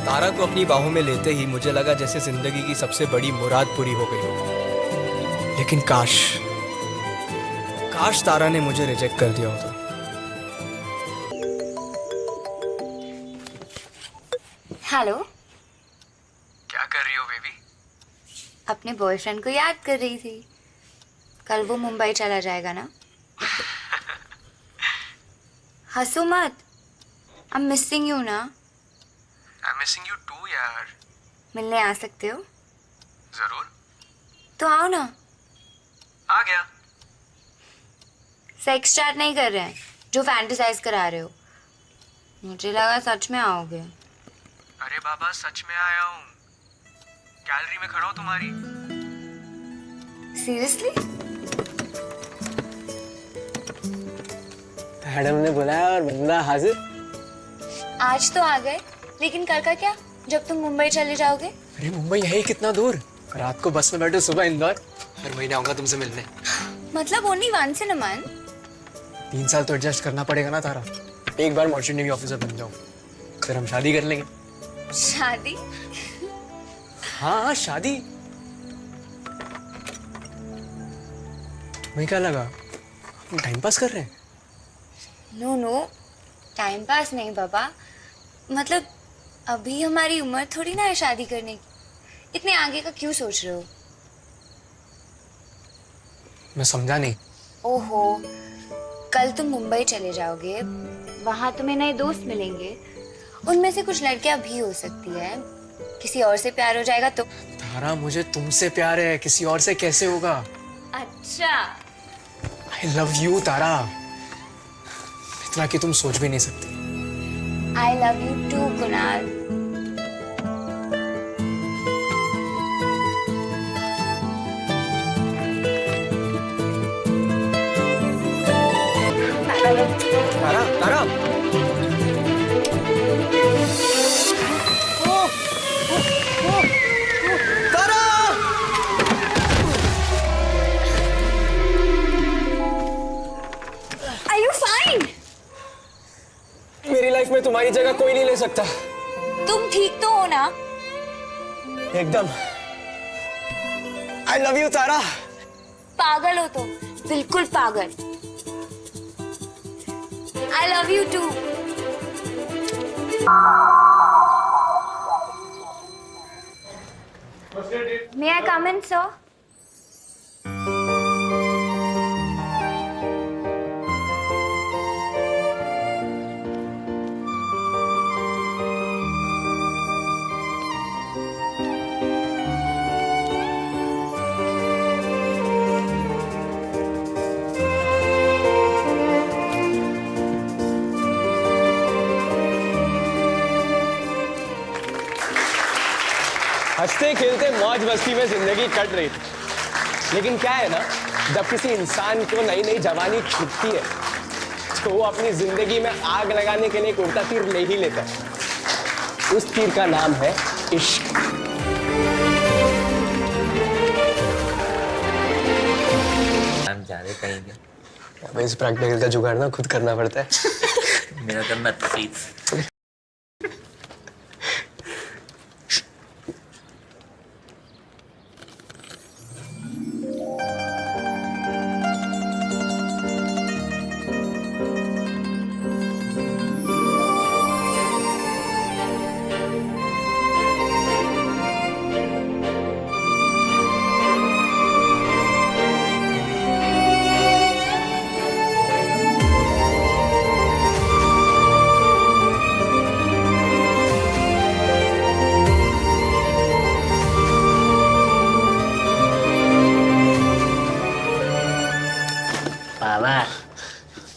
तारा को अपनी बाहों में लेते ही मुझे लगा जैसे जिंदगी की सबसे बड़ी मुराद पूरी हो गई हो। लेकिन काश काश तारा ने मुझे रिजेक्ट कर दिया होता। हेलो, क्या कर रही हो बेबी? अपने बॉयफ्रेंड को याद कर रही थी। कल वो मुंबई चला जाएगा ना। हंसो मत, आई एम मिसिंग यू ना। I'm missing you too, यार। मिलने आ सकते हो? जरूर। तो आओ ना। आ गया। सेक्स चैट नहीं कर रहे हैं जो फैंटेसाइज करा रहे हो। मुझे लगा सच में आओगे। अरे बाबा, सच में आया हूँ। गैलरी में खड़ा हूँ तुम्हारी। सीरियसली? मैडम ने बुलाया और बंदा हाजिर। आज तो आ गए, लेकिन कल का क्या, जब तुम मुंबई चले जाओगे? अरे मुंबई है ही कितना दूर। रात को बस में बैठो, सुबह इंदौर। हर महीने आऊंगा तुमसे मिलने। मतलब only once in a month? 3 साल तो एडजस्ट करना पड़ेगा ना तारा। एक बार मर्चेंट नेवी ऑफिसर बन जाऊं, फिर हम शादी कर लेंगे। शादी? हाँ, शादी। तुम्हें क्या लगा हम टाइम पास कर रहे हैं? नो नो, टाइम पास नहीं बाबा। मतलब अभी हमारी उम्र थोड़ी ना है शादी करने की। इतने आगे का क्यों सोच रहे हो? मैं समझा नहीं। ओहो, कल तुम मुंबई चले जाओगे, वहां तुम्हें नए दोस्त मिलेंगे। उनमें से कुछ लड़कियां भी हो सकती है, किसी और से प्यार हो जाएगा तो। तारा, मुझे तुमसे प्यार है, किसी और से कैसे होगा? अच्छा, आई लव यू तारा, इतना कि तुम सोच भी नहीं सकती। I love you too Kunal. Tara, Tara. Tara! Are you fine? मेरी लाइफ में तुम्हारी जगह कोई नहीं ले सकता। तुम ठीक तो हो ना? एकदम। I love you Tara. पागल हो तुम, बिल्कुल पागल। I love you too. May I come in, sir? हंसते खेलते मौज मस्ती में जिंदगी कट रही थी। लेकिन क्या है ना, जब किसी इंसान को नई नई जवानी छुटती है तो वो अपनी जिंदगी में आग लगाने के लिए एक उड़ता तीर ले ही लेता है। उस तीर का नाम है इश्क। हम जा रहे कहीं के। अब इस प्रैक्टिकल का जुगाड़ ना खुद करना पड़ता है। मेरा करना तफीज।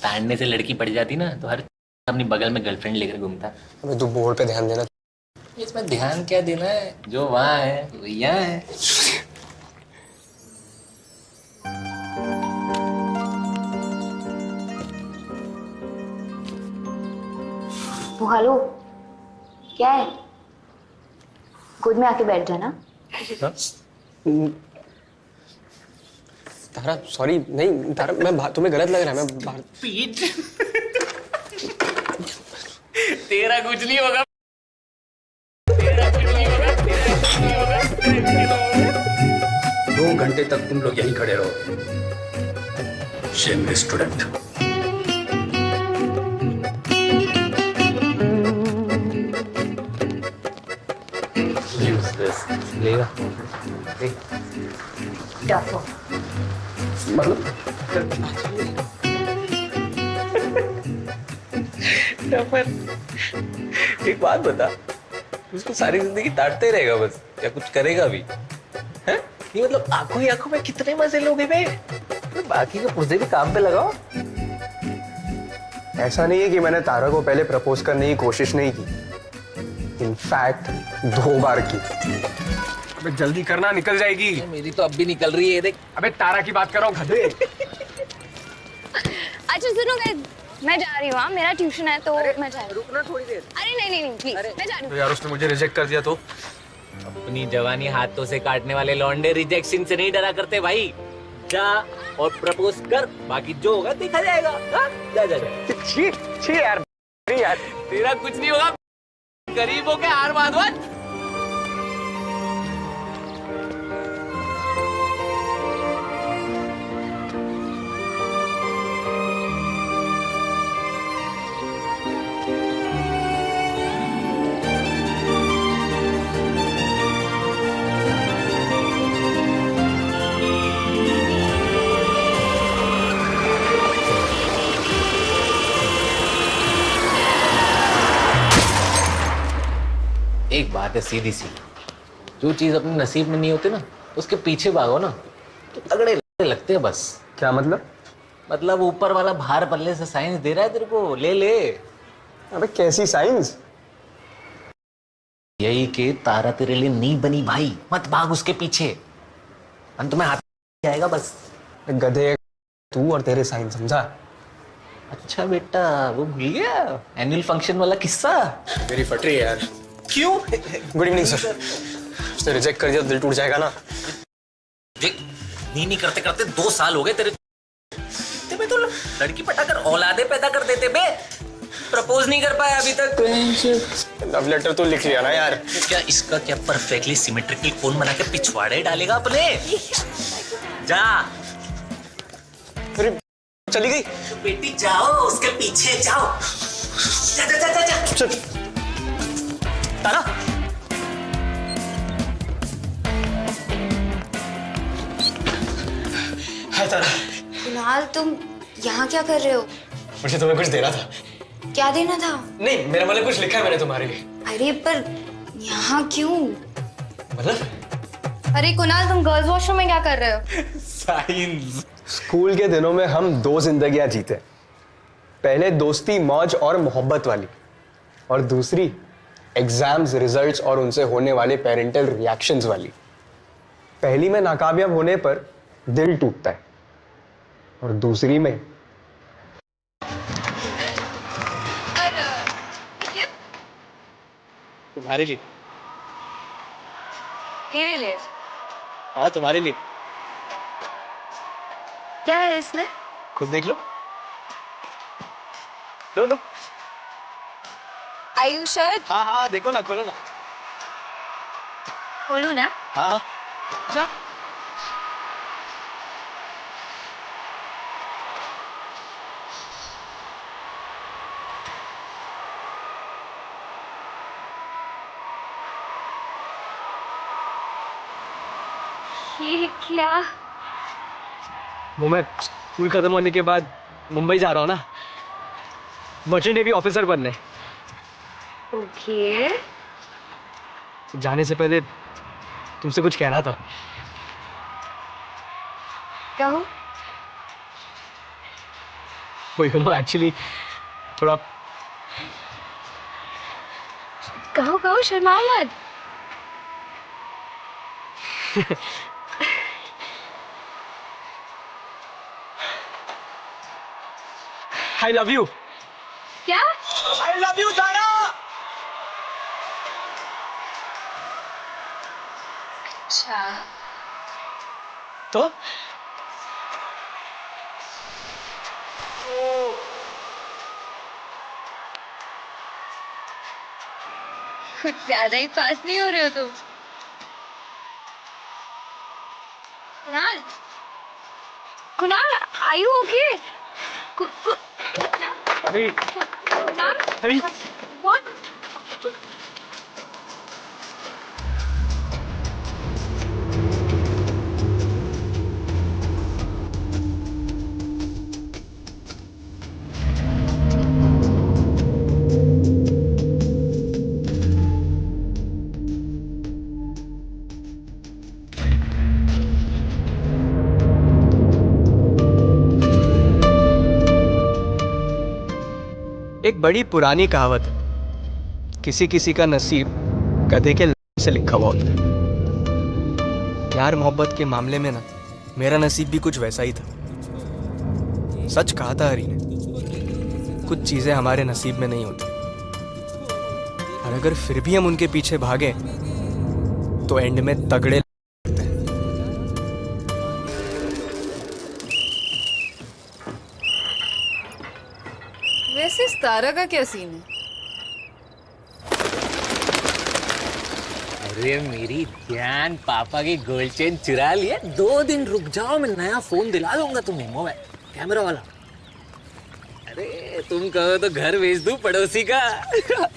ताड़ने से लड़की पड़ जाती ना तो हर अपनी बगल में गर्लफ्रेंड लेकर घूमता। अबे तू बोर्ड पे ध्यान देना। इसमें ध्यान क्या देना है, जो वहाँ है वो यहाँ है। वो हेलो, क्या है? गोद में आके बैठ जाना। तारा सॉरी नहीं तारा, मैं तुम्हें गलत लग रहा है, मैं बाहर। पीठ तेरा कुछ नहीं होगा, तेरा कुछ नहीं होगा, तेरा कुछ नहीं होगा, तेरा कुछ नहीं होगा। 2 घंटे तक तुम लोग यहीं खड़े रहो। Shameless student. लेगा मतलब एक बात बता, उसको सारी जिंदगी ताड़ते रहेगा बस या कुछ करेगा भी है? ये मतलब आंखों ही आंखों में कितने मजे लोगे बे, बाकी के पुर्जे भी काम पे लगाओ। ऐसा नहीं है कि मैंने तारा को पहले प्रपोज करने की कोशिश नहीं की, इनफैक्ट 2 बार की। अबे जल्दी करना, निकल जाएगी। मेरी तो अब भी निकल रही है, देख। अबे तारा की बात कर रहा हूँ गधे। अच्छा सुनो guys, मैं जा रही हूँ। हाँ, मेरा ट्यूशन है तो मैं जा रही हूँ। रुकना थोड़ी देर। अरे नहीं नहीं नहीं प्लीज, मैं जा रही हूँ। यार उसने मुझे रिजेक्ट कर दिया तो? अपनी जवानी हाथों से काटने वाले लौंडे रिजेक्शन से नहीं डरा करते भाई। जा और प्रपोज कर, बाकी जो होगा देखा जाएगा। हाँ? जा जा जा। छी छी यार, यार तेरा कुछ नहीं होगा, गरीब हो के हार मान मत। एक बात है सीधी सी, जो चीज अपने नसीब में नहीं होती ना उसके पीछे भागो ना तो तगड़े लगते हैं बस। क्या मतलब? मतलब ऊपर वाला भार पल्ले से साइंस दे रहा है तेरे को, ले ले। अबे कैसी साइंस? यही कि तारा तेरे लिए नहीं बनी भाई, मत भाग उसके पीछे, अंत में हाथ जाएगा बस। गधे तू और तेरे साइंस, समझा? अच्छा बेटा, वो भूल गया एनुअल फंक्शन वाला किस्सा। मेरी फट रही है यार। क्यों? Good evening sir. उसने रिजेक्ट कर दिया, दिल टूट जाएगा ना। देख, नहीं करते करते 2 साल हो गए तेरे तो लड़की पटाकर औलादे पैदा कर देते बे। प्रपोज नहीं कर पाया अभी तक। लव लेटर तो लिख लिया ना यार। क्या इसका क्या परफेक्टली सिमेट्रिकली कोन बना के पिछवाड़े डालेगा अपने? जा। अरे चली गई। बेटी जाओ, उसके पीछे जाओ। जा जा जा जा, जा। चल तारा। हाय तारा। कुणाल, तुम यहाँ क्या कर रहे हो? मुझे तुम्हें कुछ देना था। क्या देना था? नहीं, मेरा मतलब कुछ लिखा है मैंने तुम्हारे लिए। अरे पर यहाँ क्यों? मतलब? अरे कुणाल, तुम गर्ल्स वॉशरूम में क्या कर रहे हो? साइंस। स्कूल के दिनों में हम 2 जिंदगियां जीते। पहले दोस्ती, मौज और मोहब्बत वाली, और दूसरी एग्जाम्स, रिजल्ट्स और उनसे होने वाले पेरेंटल रिएक्शंस वाली। पहली में नाकामयाब होने पर दिल टूटता है और दूसरी में तुम्हारे लिए। तेरे लिए? हाँ तुम्हारे लिए। क्या है इसमें? खुद देख लो। लो लो। Are you sure? हाँ हाँ देखो ना, खोलो ना। खोलू ना? हाँ जा। ये क्या? वो मैं स्कूल खत्म होने के बाद मुंबई जा रहा हूँ ना, मर्चेंट नेवी ऑफिसर बनने। ओके। जाने से पहले तुमसे कुछ कहना था। कहो। वो एक्चुअली थोड़ा कहो कहो, शर्माओ मत। आई लव यू। क्या? आई लव यू तारा। अच्छा, तो कुछ ज्यादा ही पास नहीं हो रहे हो तुम। Kunal, Kunal, are you okay? अभी कुणाल, अभी what? एक बड़ी पुरानी कहावत है, किसी किसी का नसीब गधे के से लिखा हुआ होता है। यार मोहब्बत के मामले में ना मेरा नसीब भी कुछ वैसा ही था। सच कहा था हरी ने, कुछ चीजें हमारे नसीब में नहीं होती, और अगर फिर भी हम उनके पीछे भागे तो एंड में तगड़े लगते हैं। वैसे इस तारा का क्या सीन है? अरे मेरी जान, पापा की गोल्ड चेन चुरा लिया। 2 दिन रुक जाओ, मैं नया फोन दिला दूंगा तुम्हें, मोबाइल कैमरा वाला। अरे तुम कहो तो घर भेज दूं पड़ोसी का।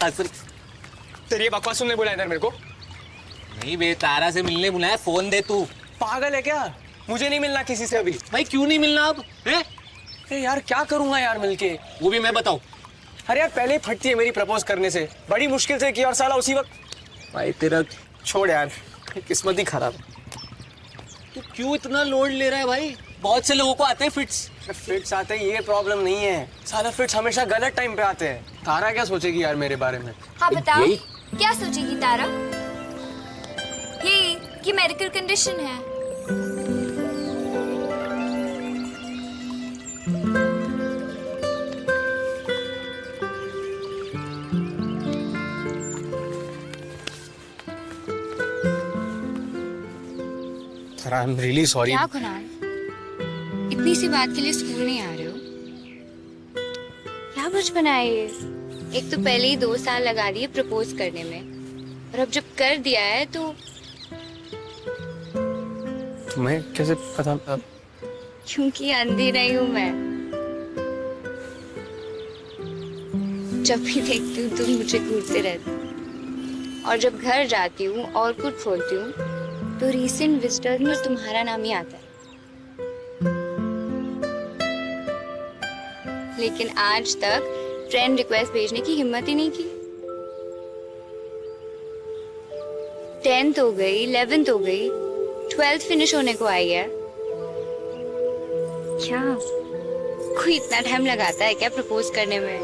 असल तेरी ये बकवास सुनने बुलाया इधर मेरे को? नहीं बे, तारा से मिलने बुलाया, फोन दे तू। पागल है क्या? मुझे नहीं मिलना किसी से अभी। भाई क्यों नहीं मिलना अब? हैं? अरे यार क्या करूंगा यार मिलके? वो भी मैं बताऊं? अरे यार पहले ही फटती है मेरी प्रपोज करने से, बड़ी मुश्किल से की और साला उसी वक्त। भाई तेरा छोड़ यार, किस्मत ही खराब है। तू क्यों इतना लोड ले रहा है भाई? बहुत से लोगों को आते हैं फिट्स। फिट्स आते हैं ये प्रॉब्लम नहीं है, साला फिट्स हमेशा गलत टाइम पे आते हैं। तारा क्या सोचेगी यार मेरे बारे में? हाँ बताओ, यही? क्या सोचेगी तारा? ये कि मेडिकल कंडीशन है। तारा आई एम रियली सॉरी। क्या कुणाल, इतनी सी बात के लिए स्कूल नहीं आ रहे हो? क्या बचपना है ये? एक तो पहले ही 2 साल लगा दिए प्रपोज करने में, और अब जब कर दिया है तो तुम्हें कैसे पता? क्योंकि अंधी नहीं हूं मैं। जब भी देखती हूँ तुम मुझे घूरते रहते हो, और जब घर जाती हूँ और कुछ खोलती हूँ तो रीसेंट विजिटर में तुम्हारा नाम ही आता है। लेकिन आज तक फ्रेंड रिक्वेस्ट भेजने की हिम्मत ही नहीं की। 10th हो गई, 11th हो गई, 12th फिनिश होने को आई है। क्या कोई इतना टाइम लगाता है क्या प्रपोज करने में?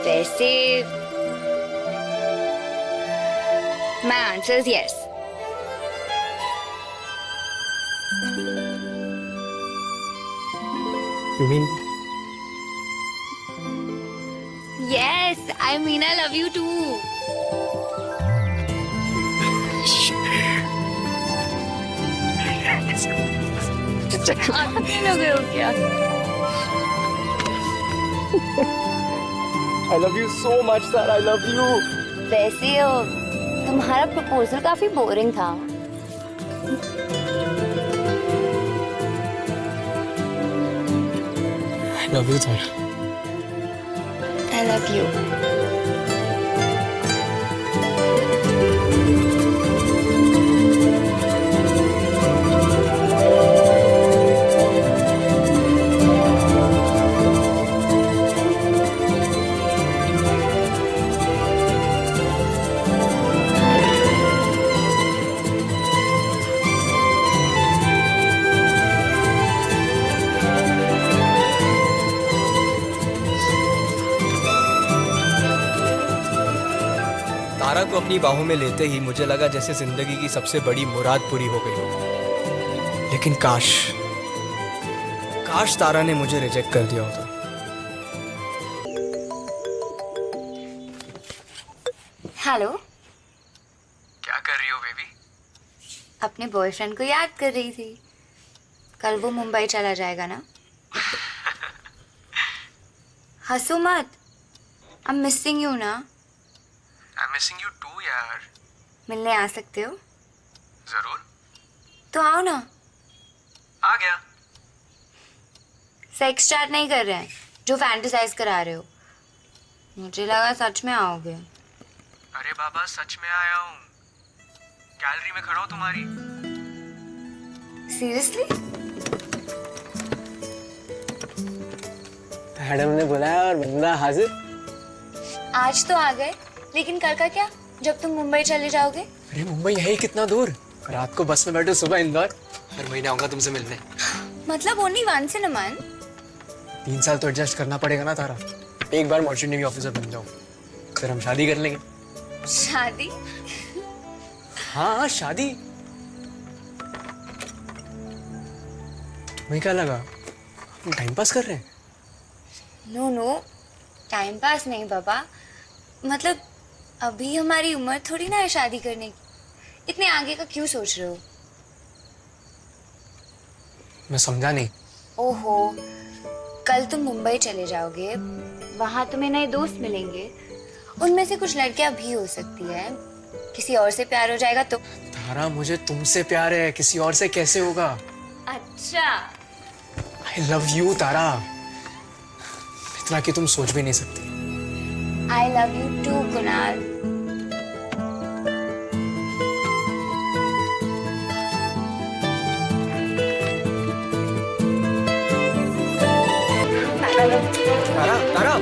वैसे my answer is yes. You mean? Yes, I mean I love you too. आप फेल हो गए हो क्या? I love you so much, Tara. I love you. वैसे तुम्हारा प्रपोजल काफी बोरिंग था। I love you, Tara. I love you. को अपनी बाहों में लेते ही मुझे लगा जैसे जिंदगी की सबसे बड़ी मुराद पूरी हो गई हो। लेकिन काश तारा ने मुझे रिजेक्ट कर दिया होता। हेलो। क्या कर रही हो बेबी? अपने बॉयफ्रेंड को याद कर रही थी। कल वो मुंबई चला जाएगा ना। हंसो मत। आई एम मिसिंग यू ना। I am missing you too यार। मिलने आ सकते हो? जरूर। तो आओ ना। आ गया। सेक्स चैट नहीं कर रहे हैं जो फैंटेसाइज करा रहे हो। मुझे लगा सच में आओगे। अरे बाबा सच में आया हूँ। गैलरी में खड़ा हूँ तुम्हारी। सीरियसली? मैडम ने बुलाया और बंदा हाजिर। आज तो आ गए, लेकिन कल का क्या, जब तुम मुंबई चले जाओगे? अरे मुंबई है ही कितना दूर। रात को बस में बैठो, सुबह इंदौर। हर महीने आऊंगा तुमसे मिलने। मतलब only once in a month? 3 साल तो एडजस्ट करना पड़ेगा ना तारा। एक बार मर्चेंट नेवी ऑफिसर बन जाऊं, फिर हम शादी कर लेंगे। शादी? हाँ शादी। तुम्हें क्या लगा हम टाइम पास कर रहे हैं? नो, टाइम पास नहीं बाबा। मतलब अभी हमारी उम्र थोड़ी ना है शादी करने की। इतने आगे का क्यों सोच रहे हो? मैं समझा नहीं। ओहो, कल तुम मुंबई चले जाओगे, वहां तुम्हें नए दोस्त मिलेंगे। उनमें से कुछ लड़कियां भी हो सकती है। किसी और से प्यार हो जाएगा तो? तारा मुझे तुमसे प्यार है, किसी और से कैसे होगा? अच्छा। आई लव यू तारा, इतना कि तुम सोच भी नहीं सकती। I love you too Kunal. Tara Tara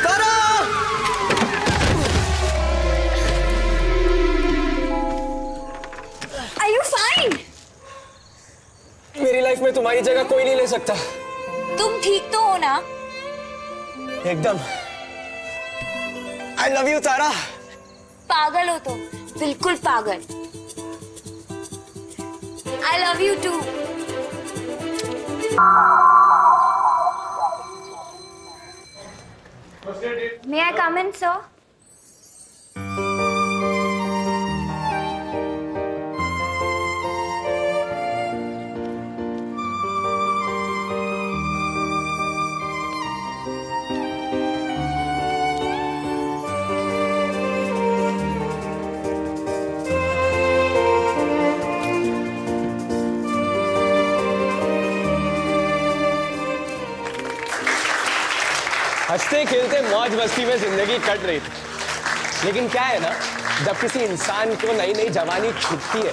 Tara Are you fine? मेरी लाइफ में तुम्हारी जगह कोई नहीं ले सकता। तुम ठीक तो हो ना? एकदम। I love you Tara. पागल हो तुम, बिल्कुल पागल। I love you too. May I come in, sir? हंसते खेलते मौज मस्ती में जिंदगी कट रही थी। लेकिन क्या है ना, जब किसी इंसान को नई नई जवानी छुटती है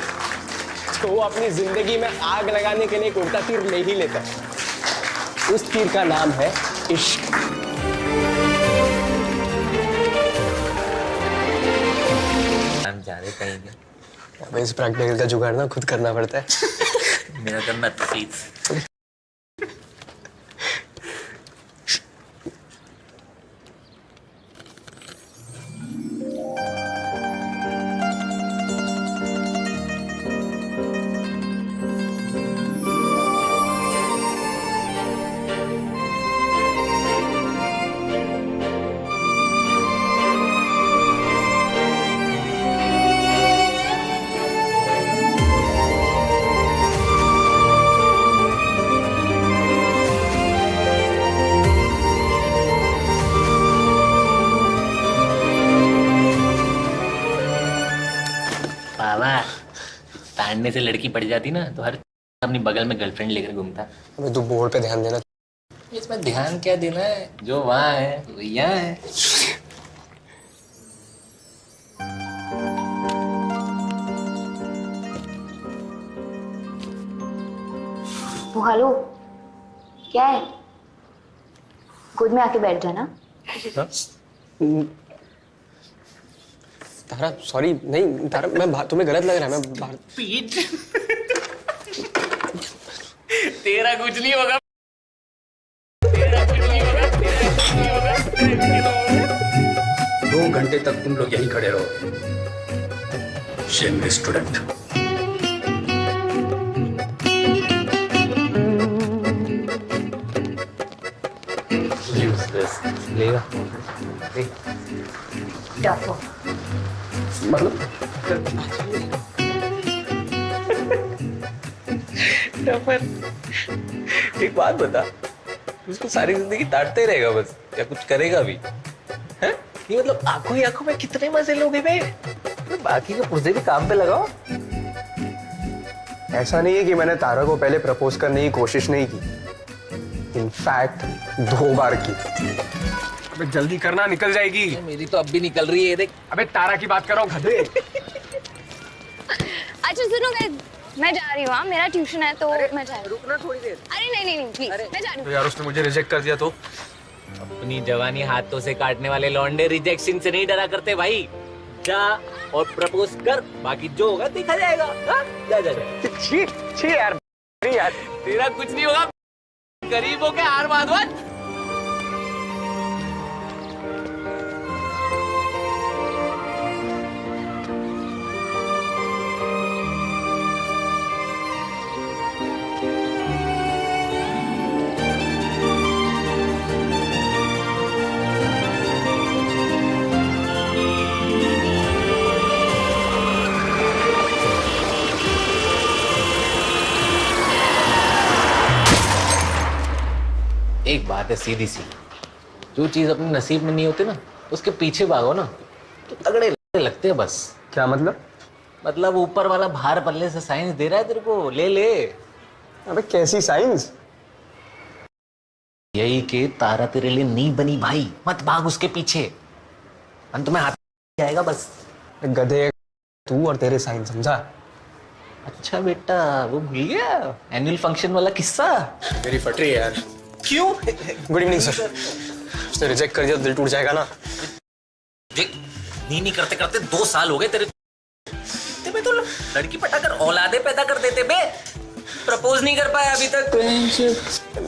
तो वो अपनी जिंदगी में आग लगाने के लिए एक उल्टा तीर ले ही लेता है। उस तीर का नाम है इश्क। हम जा रहे कहीं नहीं। अब इस प्रैक्टिकल का जुगाड़ ना खुद करना पड़ता है। मेरा करना प्लीज। बाबा, ताड़ने से लड़की पड़ जाती ना तो हर अपनी बगल में गर्लफ्रेंड लेकर घूमता। अबे तू बोर्ड पे ध्यान देना। इसमें ध्यान क्या देना है, जो वहाँ है वो यहाँ है। वो हेलो, क्या है? गोद में आके बैठ जाना। तारा सॉरी, नहीं तारा, मैं तुम्हें गलत लग रहा है। मैं बाहर पीठ तेरा कुछ नहीं होगा। तेरा घंटे तक तुम लोग यहीं खड़े रहोगे। Shameless student. लेगा मतलब एक बात बता, उसको सारी जिंदगी ताड़ते रहेगा बस या कुछ करेगा भी है? ये मतलब आंखों ही आंखों में कितने मजे लोगे बे? बाकी के पुर्जे भी काम पे लगाओ। ऐसा नहीं है कि मैंने तारा को पहले प्रपोज करने की कोशिश नहीं की, इनफैक्ट 2 बार की। अबे जल्दी करना, निकल जाएगी। मेरी तो अब भी निकल रही है, देख। अबे तारा की बात कर रहा हूँ गधे। अच्छा सुनो guys, मैं जा रही हूँ। हाँ, मेरा ट्यूशन है तो मैं जा रही हूँ। रुकना थोड़ी देर। अरे नहीं प्लीज, मैं जा रही हूँ। तो यार उसने मुझे रिजेक्ट कर दिया तो? अपनी जवानी हाथों से काटने वाले लौंडे रिजेक्शन से नहीं डरा करते भाई। जा और प्रपोज कर, बाकी जो होगा देखा जाएगा। हाँ? जा जा जा। छी यार, यार तेरा कुछ नहीं होगा, गरीबों के हार माधवन। एक बात है सीधी सी, जो चीज अपने नसीब में नहीं होती ना, उसके पीछे भागो ना तो तगड़े लगते हैं बस। क्या मतलब? मतलब ऊपर वाला भार पल्ले से साइंस दे रहा है तेरे को, ले ले। अबे कैसी साइंस? यही कि तारा तेरे लिए नहीं बनी भाई, मत भाग उसके पीछे, अंत में हाथ जाएगा बस। गधे तू और तेरे साइंस, समझा? अच्छा बेटा, वो भूल गया एनुअल फंक्शन वाला किस्सा? मेरी फट रही है यार। क्यों? Good evening sir. उसने रिजेक्ट कर दिया तो दिल टूट जाएगा ना। नहीं करते करते 2 साल हो गए तेरे तो लड़की पटाकर औलादे पैदा कर देते बे। प्रपोज नहीं कर पाया अभी तक।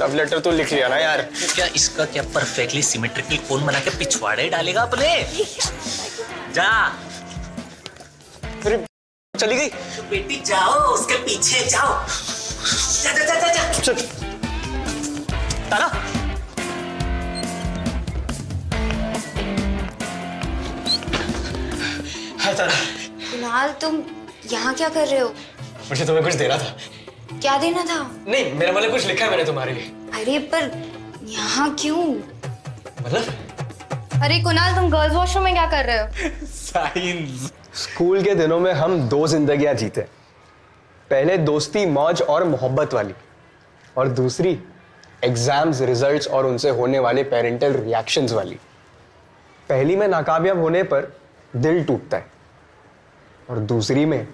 लव लेटर तो लिख लिया ना यार। क्या इसका क्या परफेक्टली सिमेट्रिकल कोन बना के पिछवाड़े डालेगा अपने? जा। अरे चली गई। तो बेटी जाओ, उसके पीछे जाओ। जा जा जा जा, जा। चल तारा। हाय तारा। कुणाल, तुम यहाँ क्या कर रहे हो? मुझे तुम्हें कुछ देना था। क्या देना था? नहीं, मेरा मतलब कुछ लिखा है मैंने तुम्हारे लिए। अरे पर यहाँ क्यों? मतलब? अरे कुणाल, तुम गर्ल्स वॉशरूम में क्या कर रहे हो? साइंस। स्कूल के दिनों में हम 2 जिंदगियां जीते। पहले दोस्ती, मौज और मोहब्बत वाली, और दूसरी एग्जाम्स, रिजल्ट्स और उनसे होने वाले पेरेंटल रिएक्शंस वाली। पहली में नाकामयाब होने पर दिल टूटता है और दूसरी में